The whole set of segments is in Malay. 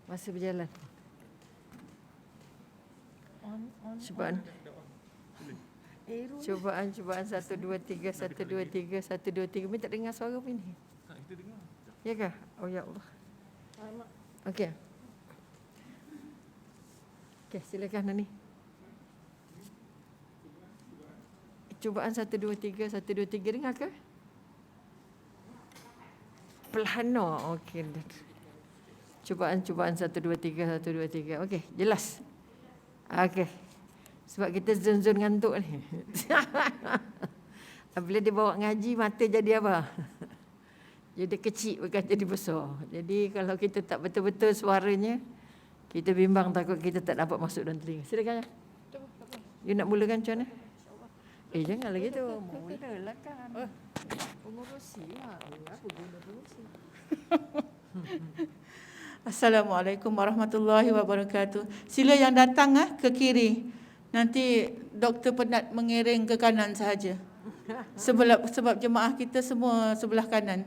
Masih berjalan. Cubaan. Cubaan 1 2 3 1 2 3 1 2 3. Minta dengar suara apa ini? Kita dengar. Ya kah? Oh ya Allah. Okey. Okey, silakan Nani. Cubaan 1 2 3 1 2 3 dengar ke? Pelhano. Okey. Cubaan 1 2 3 1 2 3. Okey, jelas. Okey. Sebab kita zon-zon ngantuk ni. Bila dia bawa ngaji, mata jadi apa? Jadi kecil bukan jadi besar. Jadi kalau kita tak betul-betul suaranya, kita bimbang takut kita tak dapat masuk dalam telinga. Silakan. You nak mulakan macam mana? Jangan lagi tu. Mulalah kan. Pengurusi lah. Apa guna pengurusi? Assalamualaikum warahmatullahi wabarakatuh. Sila yang datang ke kiri. Nanti doktor penat mengiring ke kanan sahaja. Sebab jemaah kita semua sebelah kanan.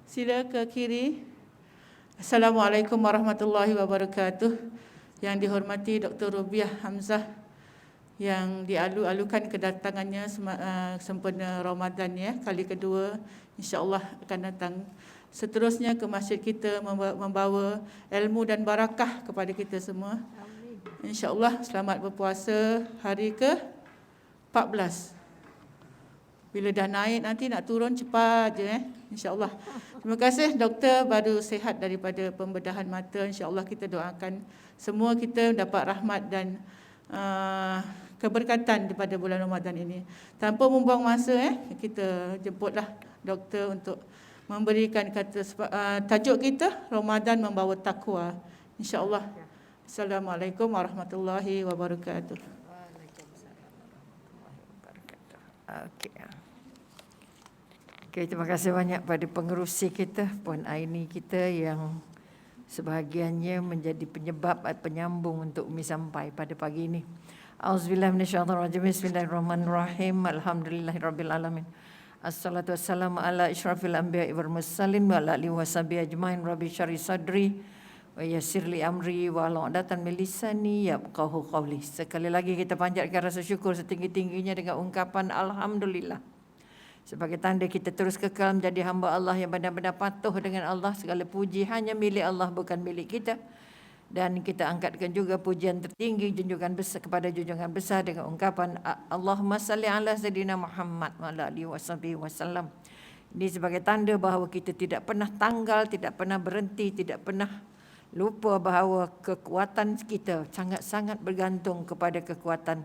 Sila ke kiri. Assalamualaikum warahmatullahi wabarakatuh. Yang dihormati Dr. Rubiah Hamzah yang dialu-alukan kedatangannya sempena Ramadan ya, kali kedua insya-Allah akan datang. Seterusnya ke masjid kita membawa ilmu dan barakah kepada kita semua. InsyaAllah selamat berpuasa hari ke-14. Bila dah naik nanti nak turun cepat je InsyaAllah. Terima kasih doktor, baru sihat daripada pembedahan mata. InsyaAllah kita doakan semua kita dapat rahmat dan keberkatan daripada bulan Ramadan ini. Tanpa membuang masa kita jemputlah doktor untuk memberikan tajuk kita Ramadan membawa takwa. InsyaAllah. Assalamualaikum warahmatullahi wabarakatuh. Waalaikumsalam warahmatullahi wabarakatuh. Okey, terima kasih banyak pada pengerusi kita, Puan Aini kita yang sebahagiannya menjadi penyebab penyambung untuk Umi sampai pada pagi ini. Auzubillahi minasyaitonirrajim. Bismillahirrahmanirrahim. Alhamdulillahirabbil alamin. Assalatu wassalamu ala asyrafil anbiya'i wal mursalin wa ala alihi washabihi ajmain. Rabbi syarih sadri wa yassir li amri wa la'datan min lisani yafqahu qawli. Sekali lagi kita panjatkan rasa syukur setinggi-tingginya dengan ungkapan alhamdulillah. Sebagai tanda kita terus kekal menjadi hamba Allah yang benar-benar patuh dengan Allah. Segala puji hanya milik Allah, bukan milik kita. Dan kita angkatkan juga pujian tertinggi junjungan besar kepada junjungan besar dengan ungkapan Allahumma salli ala sayyidina Muhammad wa ala alihi wasallam. Ini sebagai tanda bahawa kita tidak pernah tanggal, tidak pernah berhenti, tidak pernah lupa bahawa kekuatan kita sangat-sangat bergantung kepada kekuatan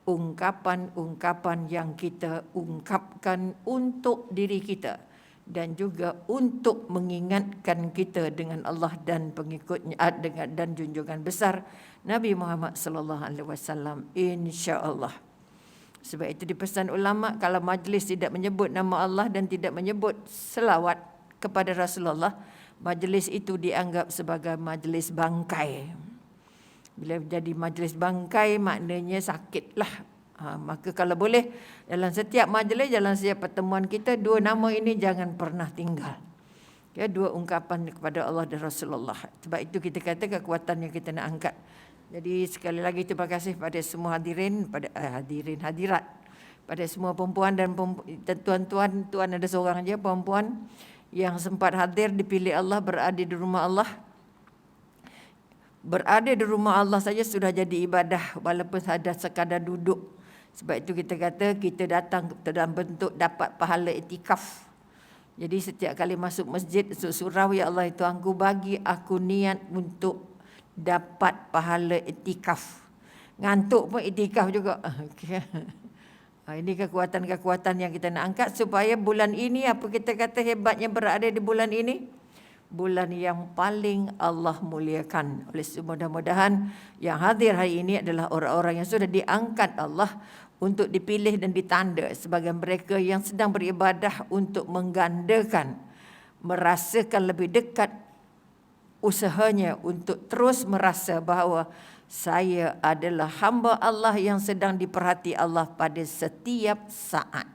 ungkapan-ungkapan yang kita ungkapkan untuk diri kita dan juga untuk mengingatkan kita dengan Allah dan pengikutnya dan junjungan besar Nabi Muhammad sallallahu alaihi wasallam, insya-Allah. Sebab itu dipesan ulama, kalau majlis tidak menyebut nama Allah dan tidak menyebut selawat kepada Rasulullah, majlis itu dianggap sebagai majlis bangkai. Bila jadi majlis bangkai maknanya sakitlah. Maka kalau boleh dalam setiap majlis, dalam setiap pertemuan kita, dua nama ini jangan pernah tinggal. Ya, dua ungkapan kepada Allah dan Rasulullah. Sebab itu kita kata kekuatan yang kita nak angkat. Jadi sekali lagi terima kasih pada semua hadirin, pada hadirat, pada semua perempuan dan tuan-tuan, tuan ada seorang aja perempuan yang sempat hadir, dipilih Allah, berada di rumah Allah. Berada di rumah Allah saja sudah jadi ibadah walaupun ada sekadar duduk. Sebab itu kita kata kita datang dalam bentuk dapat pahala iktikaf. Jadi setiap kali masuk masjid surau, ya Allah itu aku bagi aku niat untuk dapat pahala iktikaf. Ngantuk pun iktikaf juga. Ini kekuatan-kekuatan yang kita nak angkat supaya bulan ini, apa kita kata hebatnya berada di bulan ini, bulan yang paling Allah muliakan. Oleh mudah-mudahan yang hadir hari ini adalah orang-orang yang sudah diangkat Allah untuk dipilih dan ditanda sebagai mereka yang sedang beribadah untuk menggandakan, merasakan lebih dekat usahanya untuk terus merasa bahawa saya adalah hamba Allah yang sedang diperhati Allah pada setiap saat.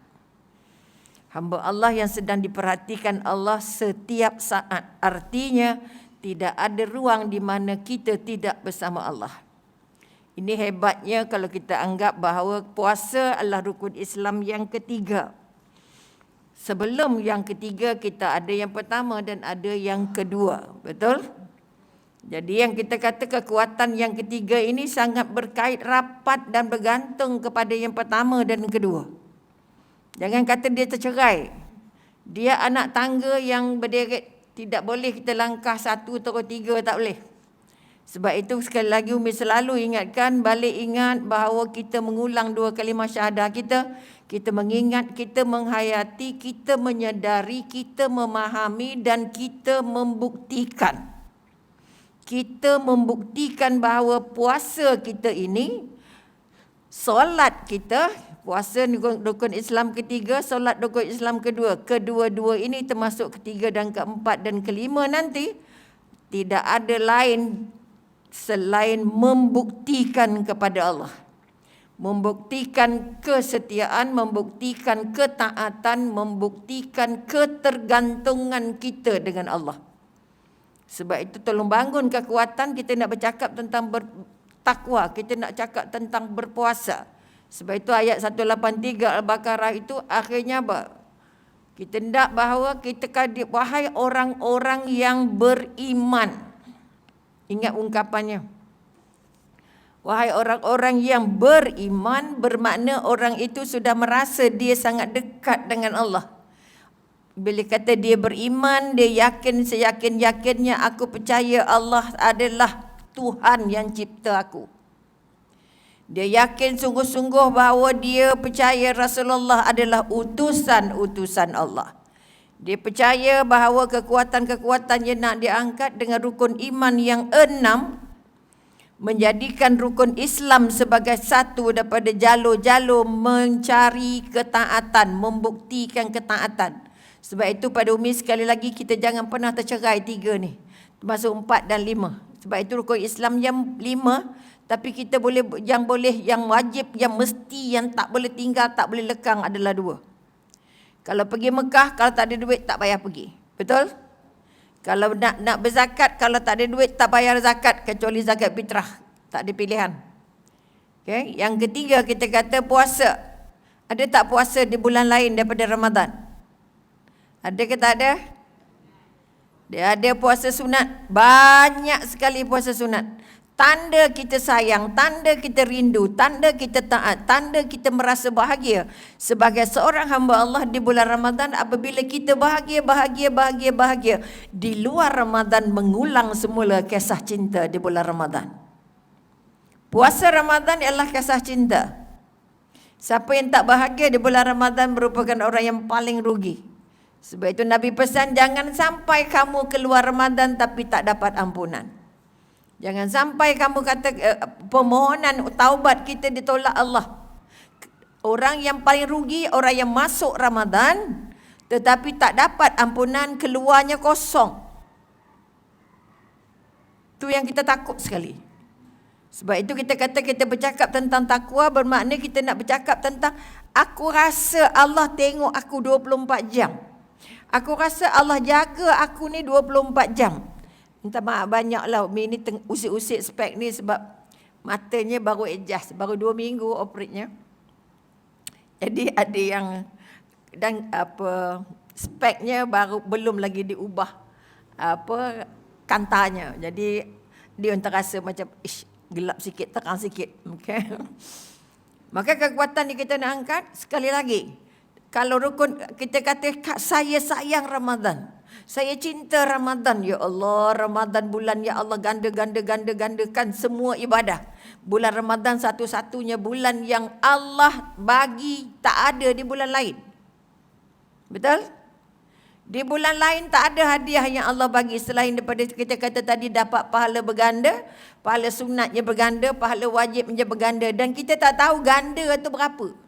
Hamba Allah yang sedang diperhatikan Allah setiap saat. Artinya Tidak ada ruang di mana kita tidak bersama Allah. Ini hebatnya kalau kita anggap bahawa puasa adalah rukun Islam yang ketiga. Sebelum yang ketiga, kita ada yang pertama dan ada yang kedua. Betul? Jadi yang kita kata kekuatan yang ketiga ini sangat berkait rapat dan bergantung kepada yang pertama dan yang kedua. Jangan kata dia tercerai. Dia anak tangga yang berderet. Tidak boleh kita langkah 1 atau 3, tak boleh. Sebab itu sekali lagi Umi selalu ingatkan, balik ingat bahawa kita mengulang 2 kalimah syahadah kita mengingat, kita menghayati, kita menyedari, kita memahami dan kita membuktikan. Kita membuktikan bahawa puasa kita ini, solat kita, puasa rukun Islam ketiga, solat rukun Islam kedua. Kedua-dua ini termasuk ketiga dan keempat dan kelima nanti, tidak ada lain selain membuktikan kepada Allah. Membuktikan kesetiaan, membuktikan ketaatan, membuktikan ketergantungan kita dengan Allah. Sebab itu tolong bangun kekuatan, kita nak bercakap tentang bertakwa, kita nak cakap tentang berpuasa. Sebab itu ayat 183 Al-Baqarah itu akhirnya apa? Kita hendak bahawa kita kata, wahai orang-orang yang beriman. Ingat ungkapannya. Wahai orang-orang yang beriman, bermakna orang itu sudah merasa dia sangat dekat dengan Allah. Bila kata dia beriman, dia yakin seyakin-yakinnya, aku percaya Allah adalah Tuhan yang cipta aku. Dia yakin sungguh-sungguh bahawa dia percaya Rasulullah adalah utusan-utusan Allah. Dia percaya bahawa kekuatan-kekuatan yang nak diangkat dengan rukun iman yang 6 menjadikan rukun Islam sebagai satu daripada jalur-jalur mencari ketaatan, membuktikan ketaatan. Sebab itu pada Umi sekali lagi kita jangan pernah tercerai 3 ni. Termasuk 4 dan 5. Sebab itu rukun Islam yang 5, tapi kita boleh, yang wajib, yang mesti, yang tak boleh tinggal, tak boleh lekang adalah 2. Kalau pergi Mekah, kalau tak ada duit, tak payah pergi. Betul? Kalau nak berzakat, kalau tak ada duit, tak payah zakat. Kecuali zakat fitrah. Tak ada pilihan. Okay? Yang ketiga, kita kata puasa. Ada tak puasa di bulan lain daripada Ramadan? Ada ke tak ada? Dia ada puasa sunat. Banyak sekali puasa sunat. Tanda kita sayang, tanda kita rindu, tanda kita taat, tanda kita merasa bahagia sebagai seorang hamba Allah di bulan Ramadan apabila kita bahagia. Di luar Ramadan mengulang semula kisah cinta di bulan Ramadan. Puasa Ramadan ialah kisah cinta. Siapa yang tak bahagia di bulan Ramadan merupakan orang yang paling rugi. Sebab itu Nabi pesan, jangan sampai kamu keluar Ramadan tapi tak dapat ampunan. Jangan sampai kamu kata permohonan taubat kita ditolak Allah. Orang yang paling rugi, orang yang masuk Ramadan tetapi tak dapat ampunan, keluarnya kosong. Itu yang kita takut sekali. Sebab itu kita kata kita bercakap tentang takwa, bermakna kita nak bercakap tentang aku rasa Allah tengok aku 24 jam. Aku rasa Allah jaga aku ni 24 jam. Minta maaf banyaklah Umi ni usik-usik spek ni sebab matanya baru adjust, baru 2 minggu operatnya. Jadi ada yang dan speknya baru belum lagi diubah kantanya. Jadi dia terasa macam gelap sikit, terang sikit. Okay. Maka kekuatan ni kita nak angkat sekali lagi. Kalau rukun kita kata saya sayang Ramadan. Saya cinta Ramadan. Ya Allah, Ramadan bulan, ya Allah, gandakan semua ibadah. Bulan Ramadan satu-satunya bulan yang Allah bagi, tak ada di bulan lain. Betul? Di bulan lain tak ada hadiah yang Allah bagi selain daripada kita kata tadi dapat pahala berganda, pahala sunatnya berganda, pahala wajibnya berganda. Dan kita tak tahu ganda itu berapa.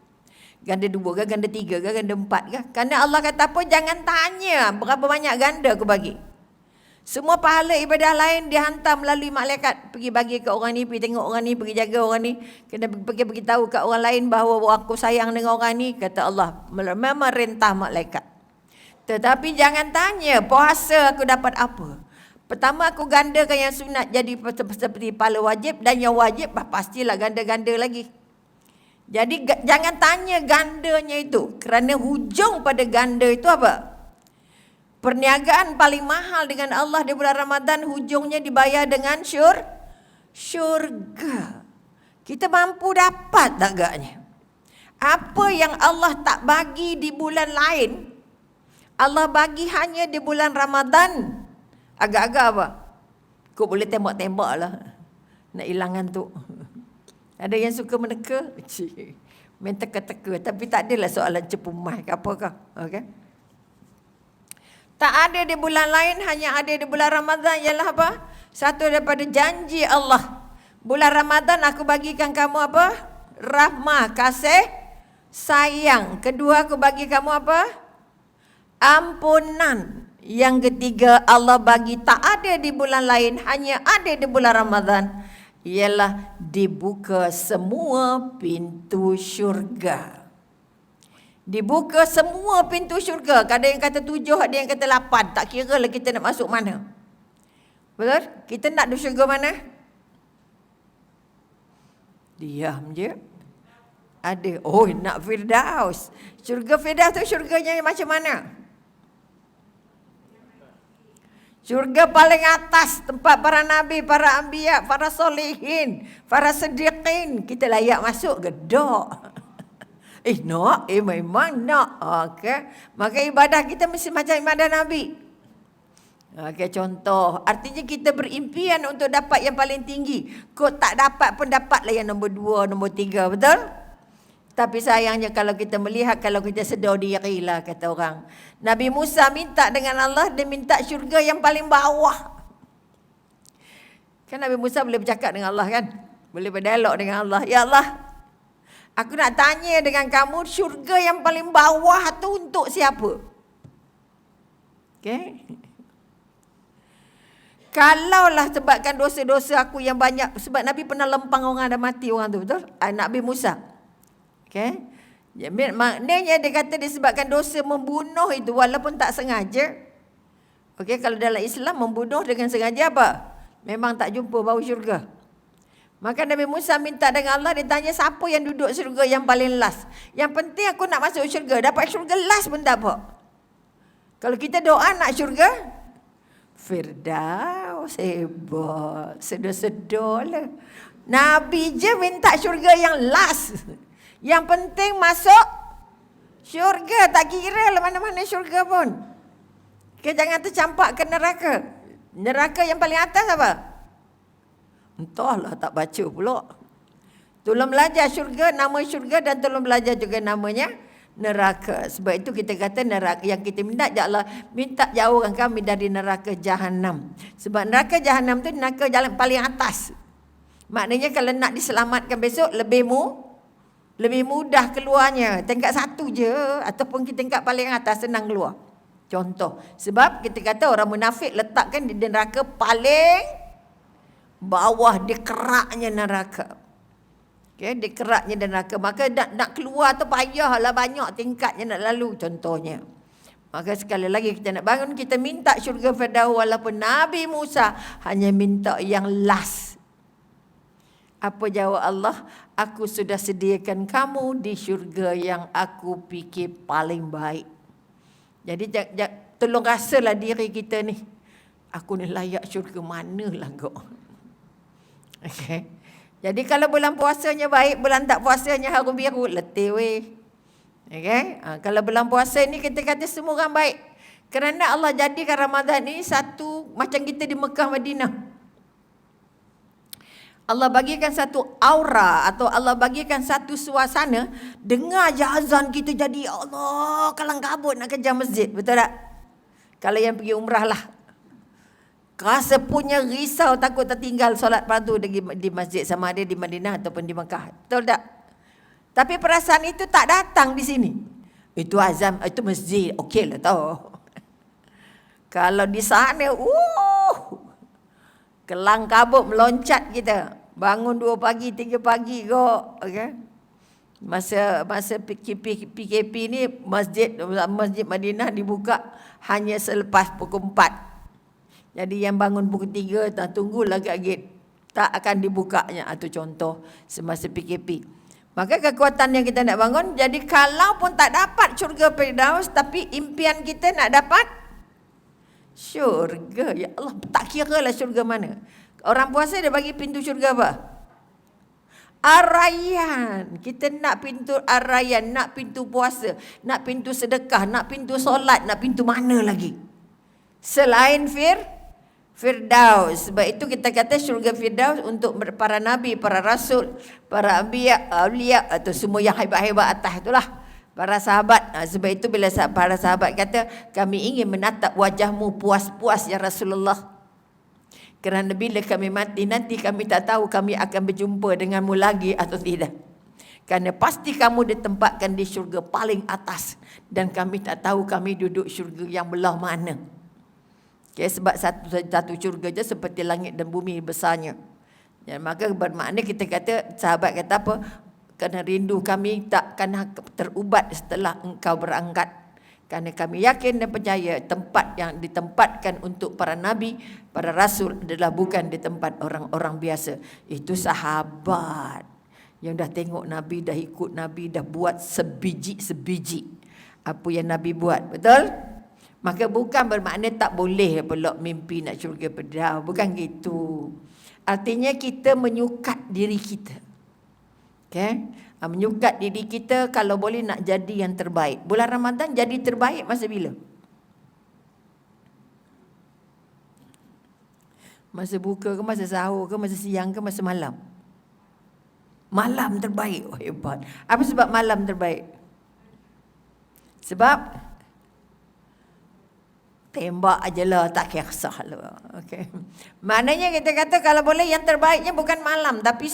Ganda 2 ke, ganda 3 ke, ganda 4 ke. Kerana Allah kata apa? Jangan tanya berapa banyak ganda aku bagi. Semua pahala ibadah lain dihantar melalui malaikat. Pergi bagi ke orang ni, pergi tengok orang ni, pergi jaga orang ni. Kena pergi beritahu ke orang lain bahawa aku sayang dengan orang ni. Kata Allah, memerintah malaikat. Tetapi jangan tanya puasa aku dapat apa. Pertama aku gandakan yang sunat jadi seperti pahala wajib, dan yang wajib pastilah ganda-ganda lagi. Jadi jangan tanya gandanya itu, kerana hujung pada ganda itu apa? Perniagaan paling mahal dengan Allah di bulan Ramadan, hujungnya dibayar dengan syurga. Kita mampu dapat tak agaknya? Apa yang Allah tak bagi di bulan lain, Allah bagi hanya di bulan Ramadan. Agak-agak apa? Kau boleh tembak-tembak lah nak hilang ngantuk. Ada yang suka meneka? Main teka-teka. Tapi tak adalah soalan cepu mai ke apakah. Okay? Tak ada di bulan lain, hanya ada di bulan Ramadan. Ialah apa? Satu daripada janji Allah. Bulan Ramadan aku bagikan kamu apa? Rahmah, kasih, sayang. Kedua aku bagi kamu apa? Ampunan. Yang ketiga Allah bagi tak ada di bulan lain, hanya ada di bulan Ramadan. Ialah dibuka semua pintu syurga. Dibuka semua pintu syurga. Ada yang kata 7, ada yang kata 8. Tak kira lah kita nak masuk mana. Betul? Kita nak di syurga mana? Diam je. Ada. Oh, nak Firdaus. Syurga Firdaus tu syurganya macam mana? Syurga paling atas, tempat para nabi, para anbiya, para solehin, para siddiqin. Kita layak masuk ke? Tak. Nak? Memang nak. Okay. Maka ibadah kita mesti macam ibadah Nabi. Okay, contoh. Artinya kita berimpian untuk dapat yang paling tinggi. Kau tak dapat pun dapatlah yang nombor 2, nombor 3. Betul? Tapi sayangnya kalau kita melihat, kalau kita sedar diri lah kata orang. Nabi Musa minta dengan Allah, dia minta syurga yang paling bawah. Kan Nabi Musa boleh bercakap dengan Allah kan? Boleh berdialog dengan Allah. Ya Allah, aku nak tanya dengan kamu, syurga yang paling bawah tu untuk siapa? Okay? Kalaulah sebabkan dosa-dosa aku yang banyak, sebab Nabi pernah lempang orang ada mati orang tu, betul? Nabi Musa. Okay? Maknanya dia kata disebabkan dosa membunuh itu walaupun tak sengaja. Okay, kalau dalam Islam membunuh dengan sengaja apa? Memang tak jumpa bau syurga. Maka Nabi Musa minta dengan Allah, dia tanya siapa yang duduk syurga yang paling last. Yang penting aku nak masuk syurga, dapat syurga last pun tak apa. Kalau kita doa nak syurga Firdaus, hebat, sedar-sedar lah. Nabi je minta syurga yang last. Yang penting masuk syurga, tak kira lah mana-mana syurga pun. Okay, jangan tercampak ke neraka. Neraka yang paling atas apa? Entahlah, tak baca pula. Tolong belajar syurga, nama syurga, dan tolong belajar juga namanya neraka. Sebab itu kita kata neraka yang kita minta, ya Allah, minta jauhkan kami dari neraka jahanam. Sebab neraka jahanam tu neraka jalan paling atas. Maknanya kalau nak diselamatkan besok lebih mudah keluarnya. Tingkat 1 je, ataupun kita tingkat paling atas senang keluar. Contoh, sebab kita kata orang munafik letakkan di neraka paling bawah, di keraknya neraka. Okay, di keraknya neraka. Maka nak keluar tu payahlah, banyak tingkatnya nak lalu contohnya. Maka sekali lagi kita nak bangun, kita minta syurga Firdaus walaupun Nabi Musa hanya minta yang last. Apa jawab Allah? Aku sudah sediakan kamu di syurga yang aku fikir paling baik. Jadi tolong rasalah diri kita ni. Aku ni layak syurga manalah kau. Okay. Jadi kalau bulan puasanya baik, bulan tak puasanya harum biru, letih weh. Okay. Kalau bulan puasa ni kita kata semua orang baik. Kerana Allah jadikan Ramadan ni satu macam kita di Mekah Madinah. Allah bagikan satu aura atau Allah bagikan satu suasana, dengar je azan kita jadi Allah kalang kabut nak kejar masjid, betul tak? Kalau yang pergi umrah lah, rasa punya risau takut tertinggal solat fardu di masjid, sama ada di Madinah ataupun di Mekah, betul tak? Tapi perasaan itu tak datang di sini. Itu azan, itu masjid, okey lah tau. Kalau di sana, kelang kabut meloncat kita. Bangun 2 pagi, 3 pagi kok. Okay? Masa PKP ni masjid Madinah dibuka hanya selepas pukul 4. Jadi yang bangun pukul 3, tak tunggulah kat gate. Tak akan dibukanya. Itu contoh semasa PKP. Maka kekuatan yang kita nak bangun, jadi kalau pun tak dapat syurga Firdaus, tapi impian kita nak dapat syurga. Ya Allah, tak kira lah syurga mana. Orang puasa dia bagi pintu syurga apa? Ar-Rayyan. Kita nak pintu Ar-Rayyan, nak pintu puasa, nak pintu sedekah, nak pintu solat, nak pintu mana lagi? Selain Firdaus. Sebab itu kita kata syurga Firdaus untuk para nabi, para rasul, para anbiya, awliya atau semua yang hebat-hebat atas itulah. Para sahabat. Sebab itu bila para sahabat kata, kami ingin menatap wajahmu puas-puas ya Rasulullah. Kerana bila kami mati nanti kami tak tahu kami akan berjumpa denganmu lagi atau tidak. Kerana pasti kamu ditempatkan di syurga paling atas. Dan kami tak tahu kami duduk syurga yang belah mana. Okay, sebab satu syurga je seperti langit dan bumi besarnya. Ya, maka bermakna kita kata, sahabat kata apa? Kerana rindu kami takkan terubat setelah engkau berangkat. Kerana kami yakin dan percaya tempat yang ditempatkan untuk para nabi, para rasul adalah bukan di tempat orang-orang biasa. Itu sahabat yang dah tengok nabi, dah ikut nabi, dah buat sebiji-sebiji apa yang nabi buat. Betul? Maka bukan bermakna tak boleh pelak mimpi nak syurga Firdaus. Bukan gitu. Artinya kita menyukat diri kita. Okay? Menyukat diri kita kalau boleh nak jadi yang terbaik. Bulan Ramadan jadi terbaik masa bila? Masa buka ke, masa sahur ke, masa siang ke, masa malam? Malam terbaik. Oh, hebat. Apa sebab malam terbaik? Sebab tembak aja lah, tak kisah lah. Okay. Maknanya kita kata kalau boleh yang terbaiknya bukan malam tapi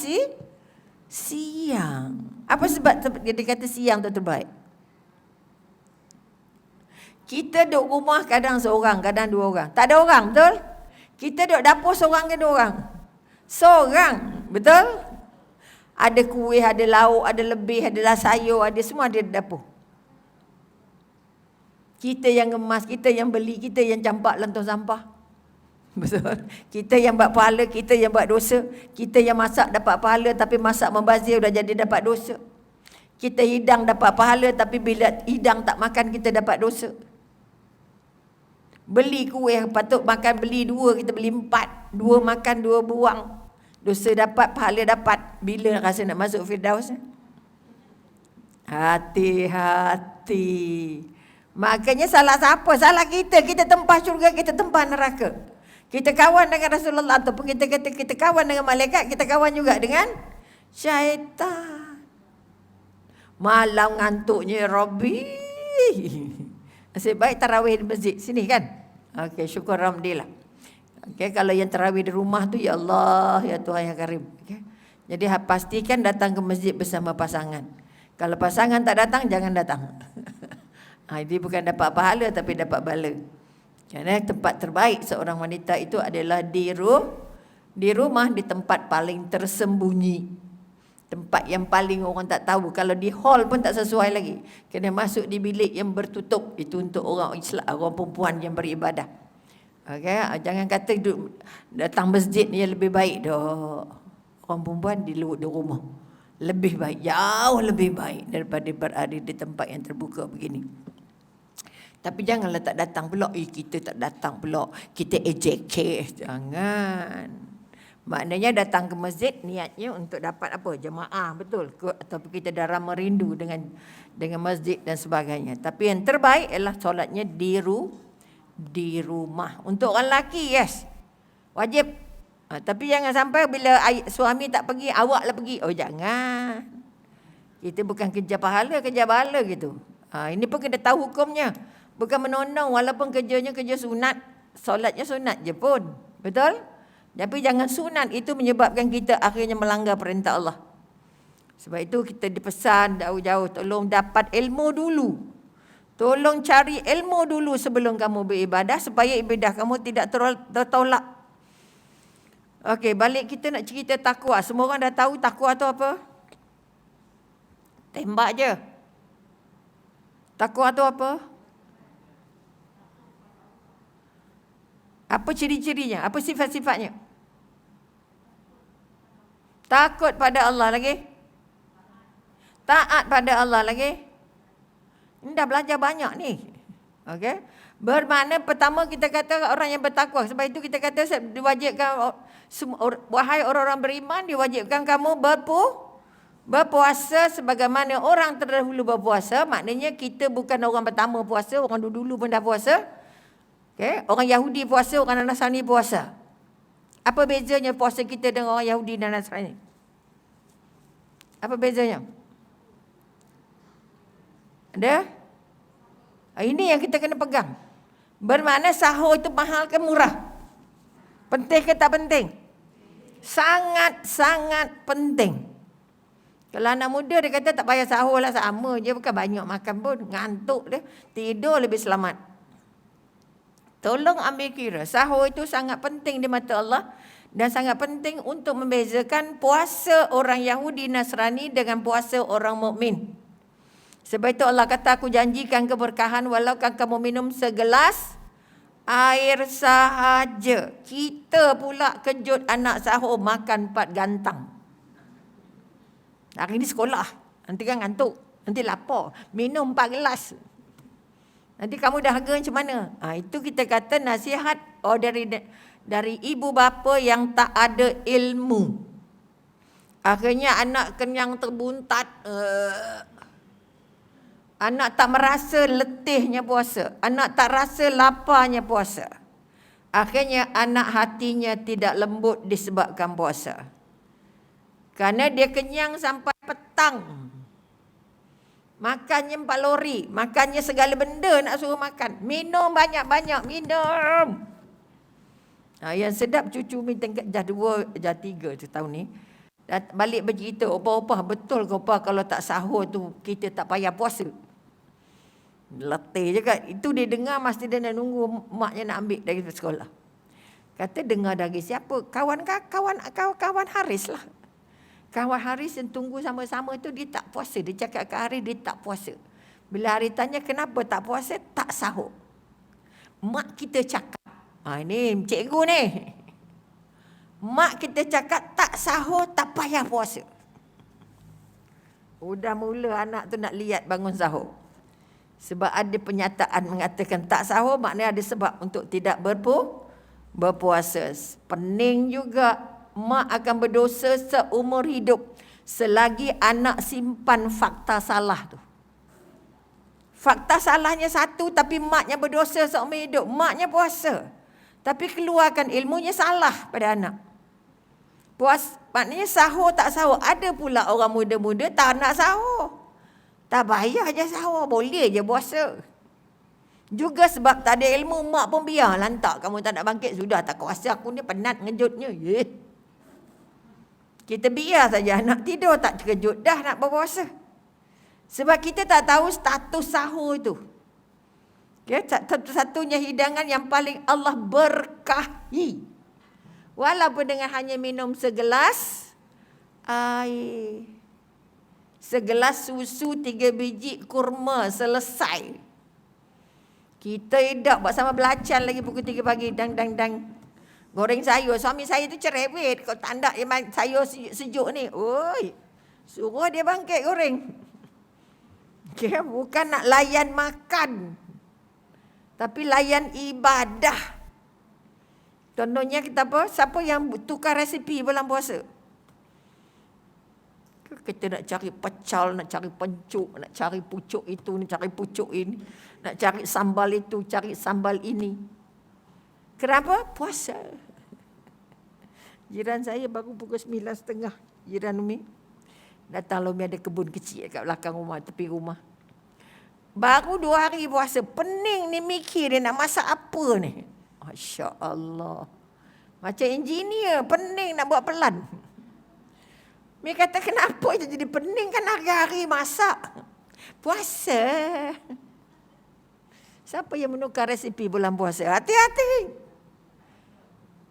siang. Apa sebab kita kata siang tu terbaik? Kita duduk rumah kadang seorang, kadang dua orang. Tak ada orang, betul? Kita duduk dapur seorang ke dua orang? Seorang, betul? Ada kuih, ada lauk, ada lebih, ada sayur, ada semua ada di dapur. Kita yang kemas, kita yang beli, kita yang campak lantong sampah. Betul. Kita yang buat pahala, kita yang buat dosa. Kita yang masak dapat pahala tapi masak membazir dah jadi dapat dosa. Kita hidang dapat pahala tapi bila hidang tak makan kita dapat dosa. Beli kuih patut makan beli 2, kita beli 4. 2 makan, 2 buang. Dosa dapat, pahala dapat. Bila rasa nak masuk Firdaus? Hati-hati. Makanya salah siapa? Salah kita. Kita tempah syurga, kita tempah neraka. Kita kawan dengan Rasulullah ataupun kita kata kita kawan dengan malaikat, kita kawan juga dengan syaitan. Malam ngantuknya Rabbi. Nasib baik tarawih di masjid sini kan? Okey, syukur alhamdulillah. Okey, kalau yang tarawih di rumah tu ya Allah, ya Tuhan yang Karim. Okay. Jadi pastikan datang ke masjid bersama pasangan. Kalau pasangan tak datang, jangan datang. Dia bukan dapat pahala tapi dapat bala. Kerana tempat terbaik seorang wanita itu adalah di rumah, di tempat paling tersembunyi. Tempat yang paling orang tak tahu. Kalau di hall pun tak sesuai lagi. Kena masuk di bilik yang bertutup. Itu untuk orang Islam, orang perempuan yang beribadah. Okay? Jangan kata datang masjid ni lebih baik dah. Orang perempuan di rumah. Lebih baik, jauh lebih baik daripada berada di tempat yang terbuka begini. Tapi janganlah tak datang pula. Kita tak datang pula. Kita AJK. Jangan. Maknanya datang ke masjid niatnya untuk dapat apa? Jemaah, betul? Ataupun kita dah rama rindu dengan masjid dan sebagainya. Tapi yang terbaik ialah solatnya di rumah. Untuk orang lelaki, yes. Wajib. Tapi jangan sampai bila suami tak pergi, awaklah pergi. Oh, jangan. Kita bukan kerja pahala gitu. Ini pun kena tahu hukumnya. Bukan menonong walaupun kerjanya kerja sunat. Solatnya sunat je pun. Betul? Tapi jangan sunat. Itu menyebabkan kita akhirnya melanggar perintah Allah. Sebab itu kita dipesan jauh-jauh. Tolong dapat ilmu dulu. Tolong cari ilmu dulu sebelum kamu beribadah. Supaya ibadah kamu tidak tertolak. Okey, balik kita nak cerita takwa. Semua orang dah tahu takwa tu apa? Tembak je. Takwa tu apa? Apa ciri-cirinya? Apa sifat-sifatnya? Takut pada Allah lagi. Taat pada Allah lagi. Ini dah belajar banyak ni. Okey. Bermakna pertama kita kata orang yang bertakwa. Sebab itu kita kata diwajibkan, wahai orang-orang beriman, diwajibkan kamu berpuasa sebagaimana orang terdahulu berpuasa. Maknanya kita bukan orang pertama puasa, orang dulu pun dah puasa. Okay? Orang Yahudi puasa, orang Nasrani puasa. Apa bezanya puasa kita dengan orang Yahudi dan Nasrani? Apa bezanya? Ada? Ini yang kita kena pegang. Bermakna sahur itu mahal ke murah? Penting ke tak penting? Sangat-sangat penting. Kalau anak muda dia kata tak payah sahur lah, sama je, bukan banyak makan pun, ngantuk dia, tidur lebih selamat. Tolong ambil kira, sahur itu sangat penting di mata Allah dan sangat penting untuk membezakan puasa orang Yahudi Nasrani dengan puasa orang mukmin. Sebab itu Allah kata, aku janjikan keberkahan walau kamu minum segelas air sahaja. Kita pula kejut anak sahur makan 4 gantang. Hari ni sekolah, nanti kan ngantuk, nanti lapar, minum 4 gelas. Nanti kamu dahaga macam mana? Itu kita kata nasihat dari ibu bapa yang tak ada ilmu. Akhirnya anak kenyang terbuntat. Anak tak merasa letihnya puasa. Anak tak rasa laparnya puasa. Akhirnya anak hatinya tidak lembut disebabkan puasa. Kerana dia kenyang sampai petang. Makannya 4 lori. Makannya segala benda nak suruh makan. Minum banyak-banyak. Minum. Yang sedap cucu minta dah 2, dah 3 tu tahun ni. Balik bercerita, opah-opah betul ke opah kalau tak sahur tu kita tak payah puasa. Letih je kan. Itu dia dengar mesti dia nak nunggu maknya nak ambil dari sekolah. Kata dengar dari siapa? Kawan Haris lah. Kawan Haris yang tunggu sama-sama tu dia tak puasa. Dia cakap ke Haris dia tak puasa. Bila Haris tanya kenapa tak puasa? Tak sahur. Mak kita cakap. Ini cikgu ni. Mak kita cakap tak sahur tak payah puasa. Udah mula anak tu nak lihat bangun sahur. Sebab ada penyataan mengatakan tak sahur maknanya ada sebab untuk tidak berpuasa. Pening juga. Mak akan berdosa seumur hidup selagi anak simpan fakta salah tu. Fakta salahnya satu tapi maknya berdosa seumur hidup. Maknya puasa. Tapi keluarkan ilmunya salah pada anak. Maknanya sahur tak sahur. Ada pula orang muda-muda tak nak sahur. Tak payah je sahur. Boleh je puasa. Juga sebab tak ada ilmu, mak pun biar lantak. Kamu tak nak bangkit, sudah tak kuasa aku ni penat ngejutnya. Kita biar saja anak tidur tak terkejut. Dah nak berpuasa. Sebab kita tak tahu status sahur tu. Satu-satunya hidangan yang paling Allah berkahi. Walaupun dengan hanya minum segelas air. Segelas susu, 3 biji kurma, selesai. Kita hidup buat sama belacan lagi pukul 3 pagi. Dang. Goreng sayur. Suami saya tu cerewet. Kalau tak ada sayur sejuk ni. Oi, suruh dia bangkit goreng. Bukan nak layan makan. Tapi layan ibadah. Contohnya kita apa? Siapa yang tukar resipi bulan puasa? Kita nak cari pecal, nak cari pencuk, nak cari pucuk itu, nak cari pucuk ini, nak cari sambal itu, cari sambal ini. Kenapa? Puasa. Jiran saya baru pukul 9.30. Jiran Umi. Datang Umi ada kebun kecil kat belakang rumah, tepi rumah. Baru 2 hari puasa. Pening ni mikir dia nak masak apa ni. Masya Allah. Macam engineer, pening nak buat pelan. Mi kata kenapa jadi pening kan hari-hari masak. Puasa. Siapa yang menukar resipi bulan puasa? Hati-hati.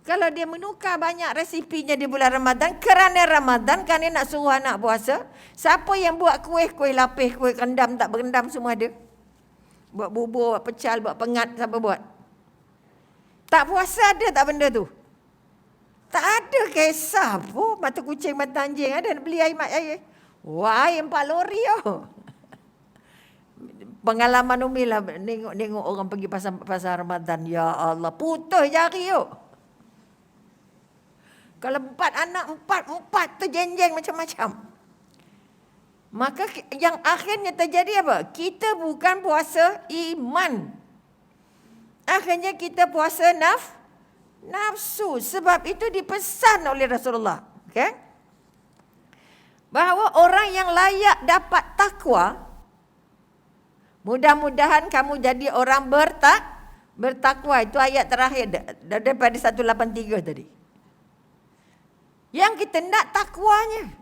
Kalau dia menukar banyak resipinya di bulan Ramadan, kerana Ramadan kan dia nak suruh anak puasa. Siapa yang buat kuih lapis, kuih rendam, tak berendam semua ada. Buat bubur, buat pecal, buat pengat, siapa buat? Tak puasa ada tak benda tu? Tak ada kisah pun. Mata kucing, mata anjing ada nak beli air. Wah, 4 lori oh. Pengalaman Umi lah, nengok orang pergi pasar Ramadan. Ya Allah, putus jari oh. Kalau 4 anak, 4 tu jeng-jeng macam-macam. Maka yang akhirnya terjadi apa? Kita bukan puasa iman. Akhirnya kita puasa nafsu. Sebab itu dipesan oleh Rasulullah. Okay? Bahawa orang yang layak dapat takwa, mudah-mudahan kamu jadi orang bertakwa. Itu ayat terakhir daripada 183 tadi. Yang kita nak takwanya.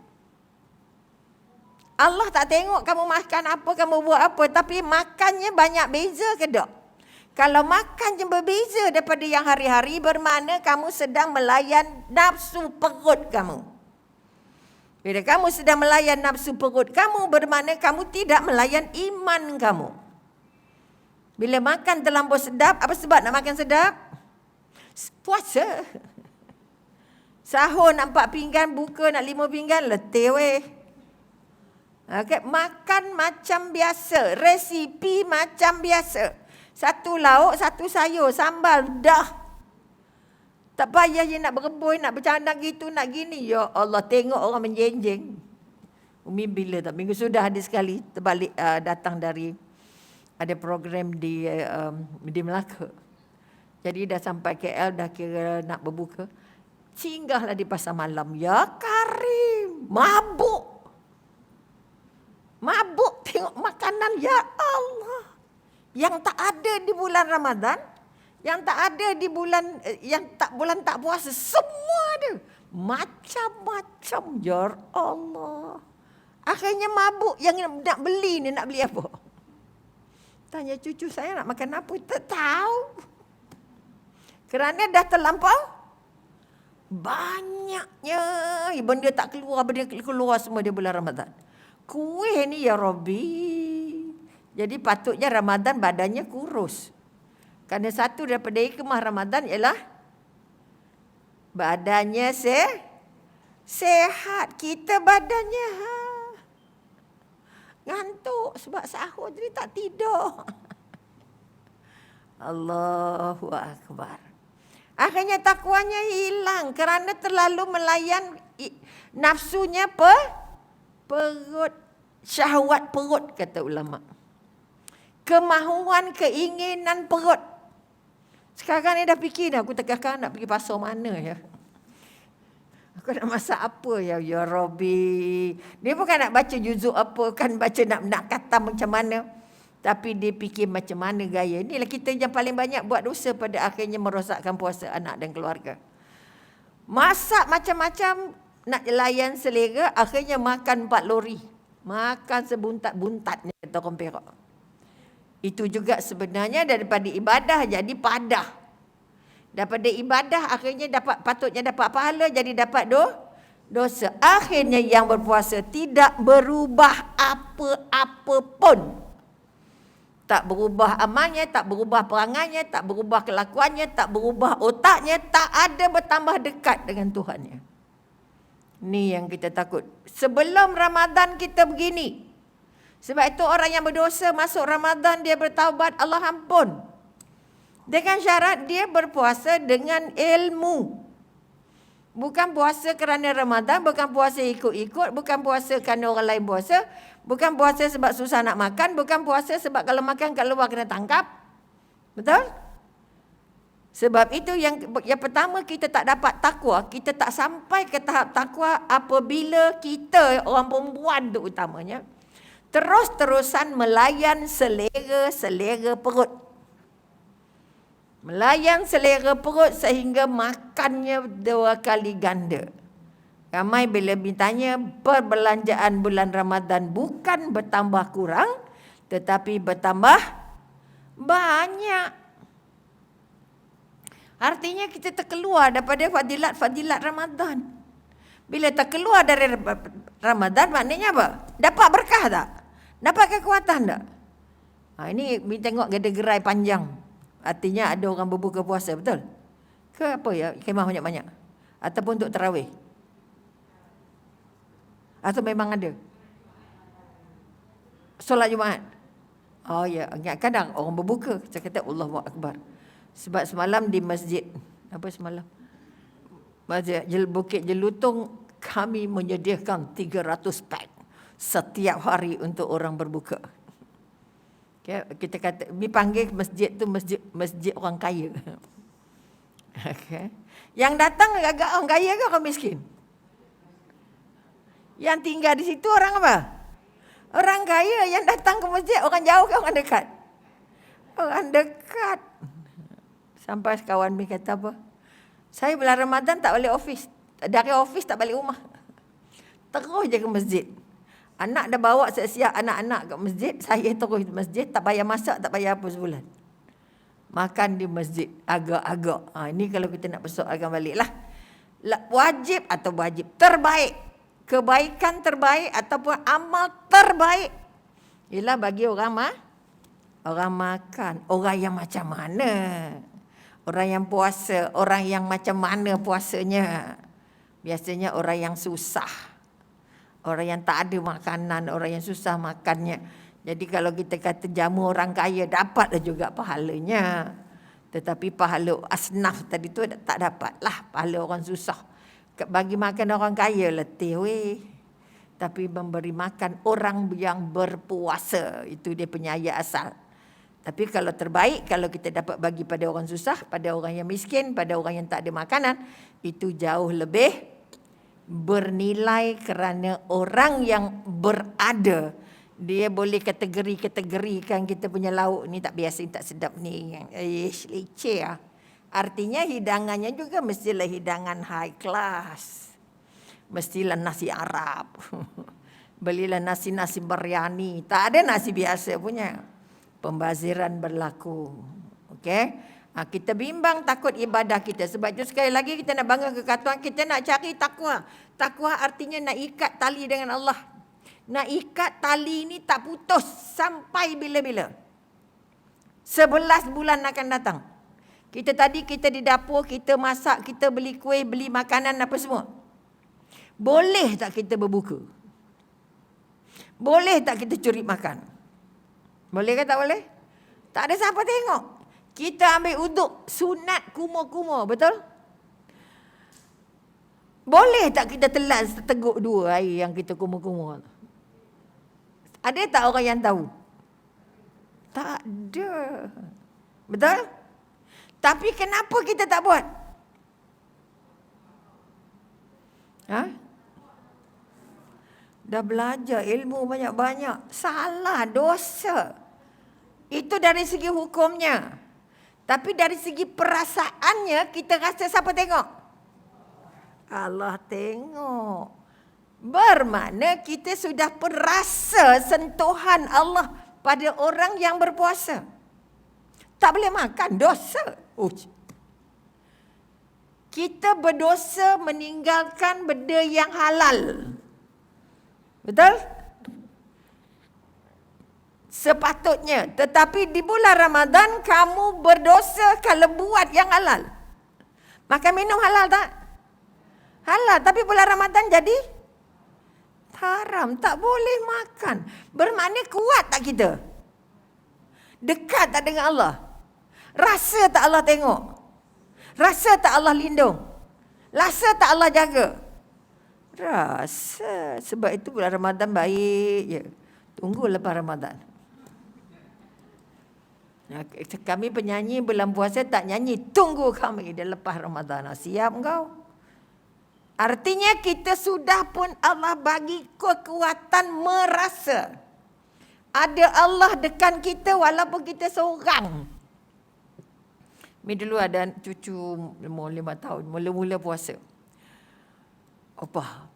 Allah tak tengok kamu makan apa, kamu buat apa. Tapi makannya banyak beza ke tak? Kalau makannya berbeza daripada yang hari-hari, bermakna kamu sedang melayan nafsu perut kamu. Bila kamu sedang melayan nafsu perut kamu, bermakna kamu tidak melayan iman kamu. Bila makan terlampau sedap, apa sebab nak makan sedap? Puasa. Sahur nak 4 pinggan, buka nak 5 pinggan, letih weh. Okay. Makan macam biasa, resipi macam biasa. 1 lauk, 1 sayur, sambal, dah. Tak payah je nak berebut, nak bercanda gitu, nak gini. Ya Allah, tengok orang menjenjeng. Umi bila tak? Minggu sudah ada sekali terbalik datang dari, ada program di Melaka. Jadi dah sampai KL, dah kira nak berbuka. Singgahlah di pasar malam. Ya Karim, mabuk tengok makanan. Ya Allah, yang tak ada di bulan Ramadan, yang tak ada di bulan bulan tak puasa, semua ada. Macam-macam. Ya Allah. Akhirnya mabuk. Yang nak beli ni, nak beli apa? Tanya cucu saya nak makan apa, tak tahu. Kerana dah terlampau banyaknya benda tak keluar, benda keluar semua di bulan Ramadan. Kuih ni ya Rabbi. Jadi patutnya Ramadan badannya kurus. Kerana satu daripada hikmah Ramadan ialah badannya sehat. Kita badannya ngantuk sebab sahur jadi tak tidur. Allahu Akbar. Akhirnya takwanya hilang kerana terlalu melayan nafsunya perut, syahwat perut, kata ulama. Kemahuan, keinginan perut. Sekarang ni dah fikir dah, aku tengah nak pergi pasar mana ya. Aku nak masak apa ya, ya Rabbi. Dia bukan nak baca juzuk apa, kan baca nak kata macam mana. Tapi dia fikir macam mana gaya. Inilah kita yang paling banyak buat dosa, pada akhirnya merosakkan puasa anak dan keluarga. Masak macam-macam, nak layan selera, akhirnya makan 4 lori. Makan sebuntat-buntatnya, kata orang Perak. Itu juga sebenarnya daripada ibadah jadi padah. Daripada ibadah akhirnya patutnya dapat pahala, jadi dapat dosa. Akhirnya yang berpuasa tidak berubah apa-apa pun. Tak berubah amalnya, tak berubah perangainya, tak berubah kelakuannya, tak berubah otaknya, tak ada bertambah dekat dengan Tuhannya. Ni yang kita takut. Sebelum Ramadan kita begini. Sebab itu orang yang berdosa masuk Ramadan dia bertaubat, Allah ampun. Dengan syarat dia berpuasa dengan ilmu. Bukan puasa kerana Ramadan, bukan puasa ikut-ikut, bukan puasa kerana orang lain puasa, bukan puasa sebab susah nak makan, bukan puasa sebab kalau makan kat luar kena tangkap. Betul? Sebab itu yang pertama, kita tak dapat takwa, kita tak sampai ke tahap takwa apabila kita, orang perempuan tu utamanya, terus-terusan melayan selera perut. Melayan selera perut sehingga makannya 2 kali ganda. Ramai bila ditanya, perbelanjaan bulan Ramadan bukan bertambah kurang, tetapi bertambah banyak. Artinya kita terkeluar daripada fadilat Ramadan. Bila terkeluar dari Ramadan, maknanya apa? Dapat berkah tak? Dapat kekuatan tak? Ini tengok gerai panjang. Artinya ada orang berbuka puasa, betul? Ke apa ya? Kemah banyak-banyak. Ataupun untuk tarawih. Atau memang ada? Solat Jumaat. Oh ya, kadang orang berbuka. Saya kata Allahu Akbar. Sebab semalam di masjid. Apa semalam? Masjid Bukit Jelutong, kami menyediakan 300 pack setiap hari untuk orang berbuka. Okay, kita kata, dipanggil masjid tu masjid orang kaya. Okay. Yang datang agak orang kaya ke orang miskin? Yang tinggal di situ orang apa? Orang kaya. Yang datang ke masjid orang jauh ke orang dekat? Orang dekat. Sampai kawan mi kata apa? Saya bulan Ramadan tak balik office. Dari office tak balik rumah. Terus je ke masjid. Anak dah bawa siap-siap anak-anak ke masjid. Saya terus di masjid. Tak payah masak, tak payah apa sebulan. Makan di masjid. Agak-agak. Ini kalau kita nak persoalkan balik lah. Wajib atau wajib. Terbaik. Kebaikan terbaik ataupun amal terbaik. Ialah bagi orang makan. Orang yang macam mana? Orang yang puasa. Orang yang macam mana puasanya? Biasanya orang yang susah. Orang yang tak ada makanan. Orang yang susah makannya. Jadi kalau kita kata jamu orang kaya, dapatlah juga pahalanya. Tetapi pahala asnaf tadi tu tak dapat lah. Pahala orang susah. Bagi makan orang kaya letih weh. Tapi memberi makan orang yang berpuasa. Itu dia punya ayat asal. Tapi kalau terbaik, kalau kita dapat bagi pada orang susah, pada orang yang miskin, pada orang yang tak ada makanan, itu jauh lebih bernilai kerana orang yang berada. Dia boleh kategorikan kita punya lauk ni tak biasa, tak sedap ni. Leceh lah. Artinya hidangannya juga mestilah hidangan high class. Mestilah nasi Arab. Belilah nasi-nasi biryani. Tak ada nasi biasa punya. Pembaziran berlaku. Okey? Kita bimbang takut ibadah kita. Sebab itu sekali lagi kita nak bangga kekatuan, kita nak cari takwa. Takwa artinya nak ikat tali dengan Allah. Nak ikat tali ni tak putus sampai bila-bila. 11 bulan akan datang. Kita di dapur, kita masak, kita beli kuih, beli makanan apa semua. Boleh tak kita berbuka? Boleh tak kita curi makan? Boleh ke tak boleh? Tak ada siapa tengok. Kita ambil uduk sunat kumur-kumur, betul? Boleh tak kita telan seteguk 2 air yang kita kumur-kumur? Ada tak orang yang tahu? Tak ada. Betul? Tapi kenapa kita tak buat? Dah belajar ilmu banyak-banyak. Salah, dosa. Itu dari segi hukumnya. Tapi dari segi perasaannya, kita rasa siapa tengok? Allah tengok. Bermakna kita sudah perasa sentuhan Allah pada orang yang berpuasa. Tak boleh makan, dosa. Kita berdosa meninggalkan benda yang halal. Betul? Sepatutnya. Tetapi di bulan Ramadan kamu berdosa kalau buat yang halal. Makan minum halal tak? Halal. Tapi bulan Ramadan jadi haram. Tak boleh makan. Bermakna kuat tak kita? Dekat tak dengan Allah? Rasa tak Allah tengok? Rasa tak Allah lindung? Rasa tak Allah jaga? Rasa. Sebab itu bulan Ramadan baik je. Tunggu lepas Ramadan. Kami penyanyi bulan puasa tak nyanyi. Tunggu kami dia lepas Ramadan. Siap kau? Artinya kita sudah pun Allah bagi kekuatan merasa. Ada Allah dekat kita walaupun kita seorang. Mi dulu ada cucu umur 5 tahun. Mula-mula puasa. Apa?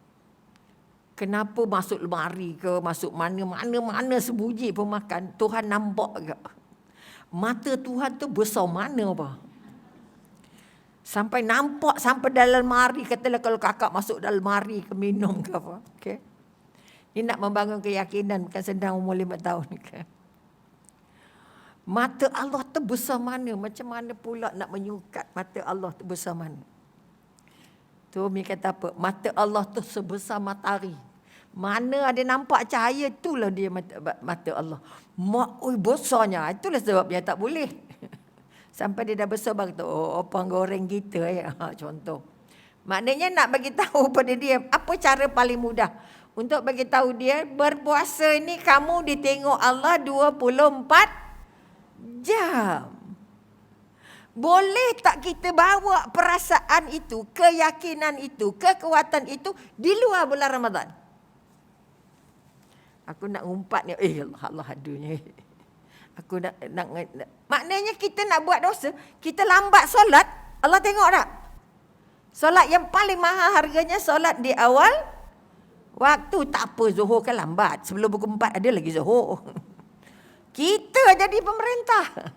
Kenapa masuk lemari ke, masuk mana sebuji pun makan. Tuhan nampak ke? Mata Tuhan tu besar mana apa? Sampai nampak sampai dalam lemari. Katalah kalau kakak masuk dalam lemari ke minum ke apa. Okay? Ini nak membangun keyakinan. Bukan sedang umur 5 tahun. Okay? Mata Allah tu besar mana? Macam mana pula nak menyukat mata Allah tu besar mana? Tu Umi kata apa? Mata Allah tu sebesar matahari. Mana ada nampak cahaya, itulah dia mata Allah. Besarnya. Itulah sebabnya tak boleh. Sampai dia dah besar baru tahu, opang goreng kita ya. Contoh. Maknanya nak bagi tahu pada dia apa cara paling mudah untuk bagi tahu dia berpuasa ni kamu ditengok Allah 24 jam. Boleh tak kita bawa perasaan itu, keyakinan itu, kekuatan itu di luar bulan Ramadan? Aku nak umpat ni, Allah adunya. Aku nak maknanya kita nak buat dosa, kita lambat solat, Allah tengok tak? Solat yang paling mahal harganya solat di awal waktu. Tak apa, Zuhur kan lambat. Sebelum pukul 4 ada lagi Zuhur. Kita jadi pemerintah.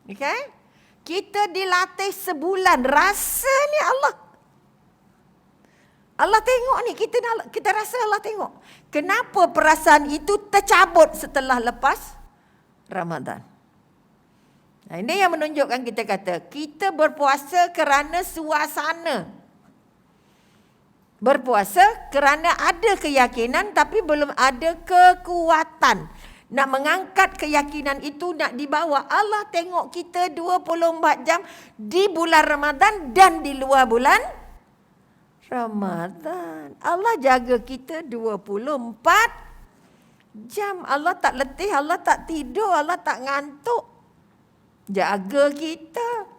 Okay? Kita dilatih sebulan. Rasa ni Allah. Allah tengok ni. Kita rasa Allah tengok. Kenapa perasaan itu tercabut setelah lepas Ramadan? Nah, ini yang menunjukkan kita kata, kita berpuasa kerana suasana. Berpuasa kerana ada keyakinan tapi belum ada kekuatan. Nak mengangkat keyakinan itu, nak dibawa. Allah tengok kita 24 jam di bulan Ramadan dan di luar bulan Ramadan. Allah jaga kita 24 jam. Allah tak letih, Allah tak tidur, Allah tak ngantuk. Jaga kita.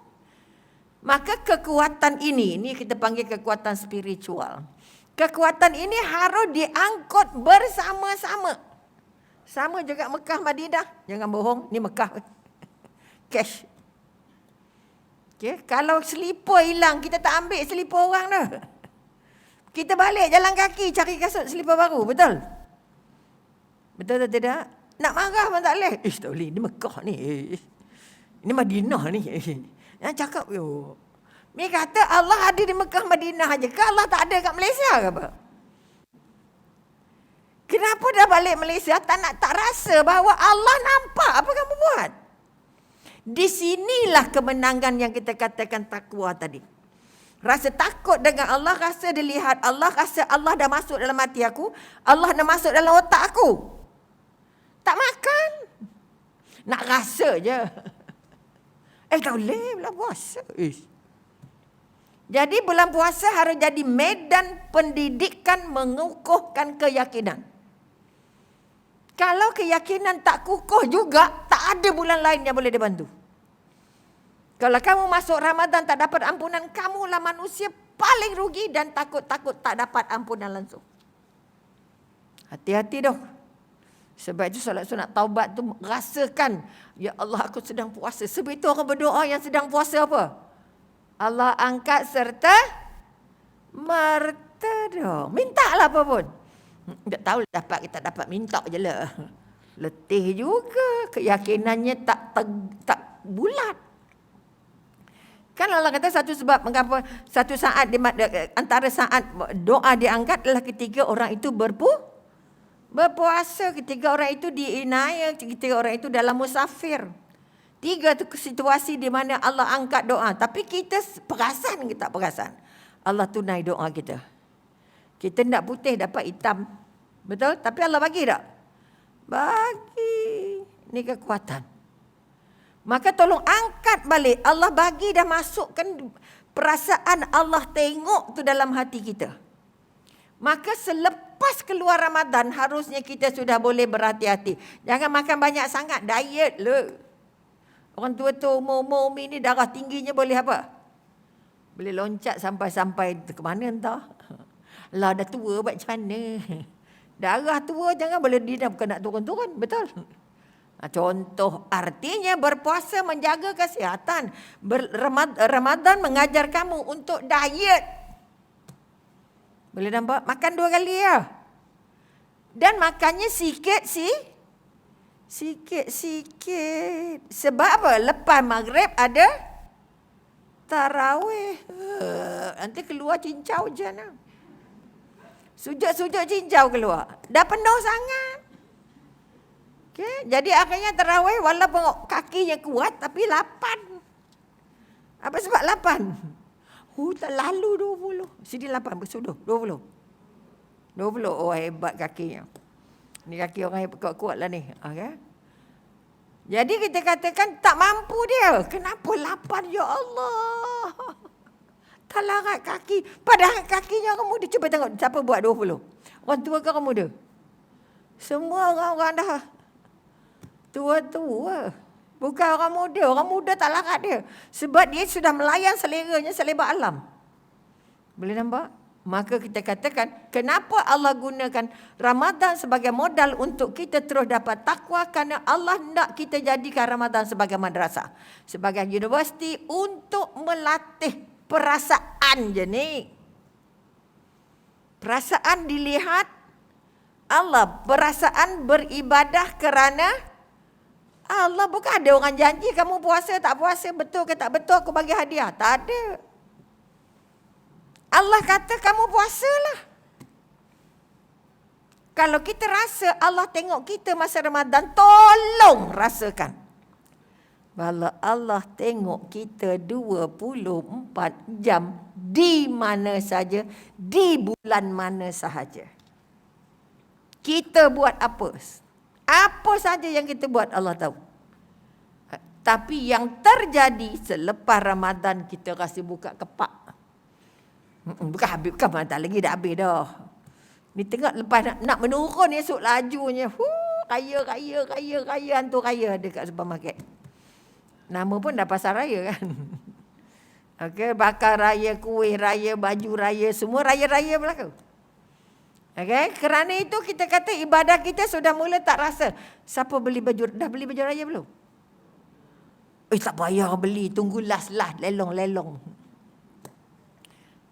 Maka kekuatan ini kita panggil kekuatan spiritual. Kekuatan ini harus diangkut bersama-sama. Sama juga Mekah Madinah. Jangan bohong, ni Mekah. Cash. Okay? Kalau selipar hilang, kita tak ambil selipar orang dah. Kita balik jalan kaki cari kasut selipar baru, betul? Betul atau tidak? Nak marah pun tak boleh. Tak boleh, ni Mekah ni. Ini Madinah ni. Yang cakap, Mi kata Allah ada di Mekah Madinah aja. Ke Allah tak ada kat Malaysia ke apa? Kenapa dah balik Malaysia tak rasa bahawa Allah nampak apa kamu buat? Di sinilah kemenangan yang kita katakan takwa tadi. Rasa takut dengan Allah, rasa dilihat Allah, rasa Allah dah masuk dalam hati aku, Allah dah masuk dalam otak aku. Tak makan. Nak rasa je. Tak boleh bulan puasa. Jadi bulan puasa harus jadi medan pendidikan mengukuhkan keyakinan. Kalau keyakinan tak kukuh juga, tak ada bulan lain yang boleh dibantu. Kalau kamu masuk Ramadan tak dapat ampunan, kamulah manusia paling rugi dan takut-takut tak dapat ampunan langsung. Hati-hati dong. Sebab itu solat sunat taubat tu rasakan, ya Allah aku sedang puasa. Sebab itu orang berdoa yang sedang puasa apa? Allah angkat serta merta dong. Mintalah apa pun. Tak tahu dapat kita dapat, minta je lah. Letih juga, keyakinannya tak bulat. Kan Allah kata satu sebab mengapa satu saat antara saat doa diangkat adalah ketika orang itu berpuasa, ketika orang itu diinaya, ketika orang itu dalam musafir. 3 tu situasi di mana Allah angkat doa. Tapi kita perasan ke tak perasan? Allah tunai doa kita. Kita nak putih dapat hitam. Betul? Tapi Allah bagi tak? Bagi. Ini kekuatan. Maka tolong angkat balik. Allah bagi dah masukkan perasaan Allah tengok tu dalam hati kita. Maka selepas keluar Ramadan harusnya kita sudah boleh berhati-hati. Jangan makan banyak sangat, diet le. Orang tua tu umur ni darah tingginya boleh apa? Boleh loncat sampai ke mana entah. Lah dah tua buat macam mana? Darah tua jangan boleh dia bukan nak turun-turun, betul? Contoh artinya berpuasa menjaga kesihatan. Ramadan mengajar kamu untuk diet. Boleh nampak? Makan 2 kali ya. Dan makannya sikit-sikit. Sebab apa? Lepas maghrib ada tarawih. Nanti keluar cincau je nak. Sujud cincau keluar. Dah penuh sangat. Okay? Jadi akhirnya tarawih walaupun kakinya kuat tapi 8. Apa sebab 8? Tak lalu 20. Sini 8 bersudah 20. 20. Oh hebat kakinya. Ni kaki orang yang kuat-kuat lah ni. Okay? Jadi kita katakan tak mampu dia. Kenapa 8? Ya Allah. Tak larat kaki. Padahal kakinya orang muda. Cuba tengok siapa buat 20. Orang tua ke orang muda? Semua orang-orang dah tua-tua. Bukan orang muda. Orang muda tak larat dia. Sebab dia sudah melayan seleranya selebar alam. Boleh nampak? Maka kita katakan, kenapa Allah gunakan Ramadan sebagai modal untuk kita terus dapat takwa? Kerana Allah nak kita jadikan Ramadan sebagai madrasah. Sebagai universiti untuk melatih perasaan je ni. Perasaan dilihat Allah. Perasaan beribadah kerana Allah. Bukan ada orang janji kamu puasa tak puasa, betul ke tak betul aku bagi hadiah. Tak ada. Allah kata kamu puasalah. Kalau kita rasa Allah tengok kita masa Ramadan, tolong rasakan. Kalau Allah tengok kita 24 jam di mana saja, di bulan mana sahaja. Kita buat apa? Apa saja yang kita buat Allah tahu. Tapi yang terjadi selepas Ramadan kita rasa buka kepak. Bukan habis, bukan Ramadan lagi dah habis dah. Ni tengok lepas nak menurun esok lajunya. Raya hantu raya dekat supermarket. Nama pun dah pasar raya kan. Okey, bakar raya, kuih raya, baju raya, semua raya-raya berlaku. Okey, kerana itu kita kata ibadah kita sudah mula tak rasa. Siapa beli baju, dah beli baju raya belum? Tak payah beli, tunggu last, lelong.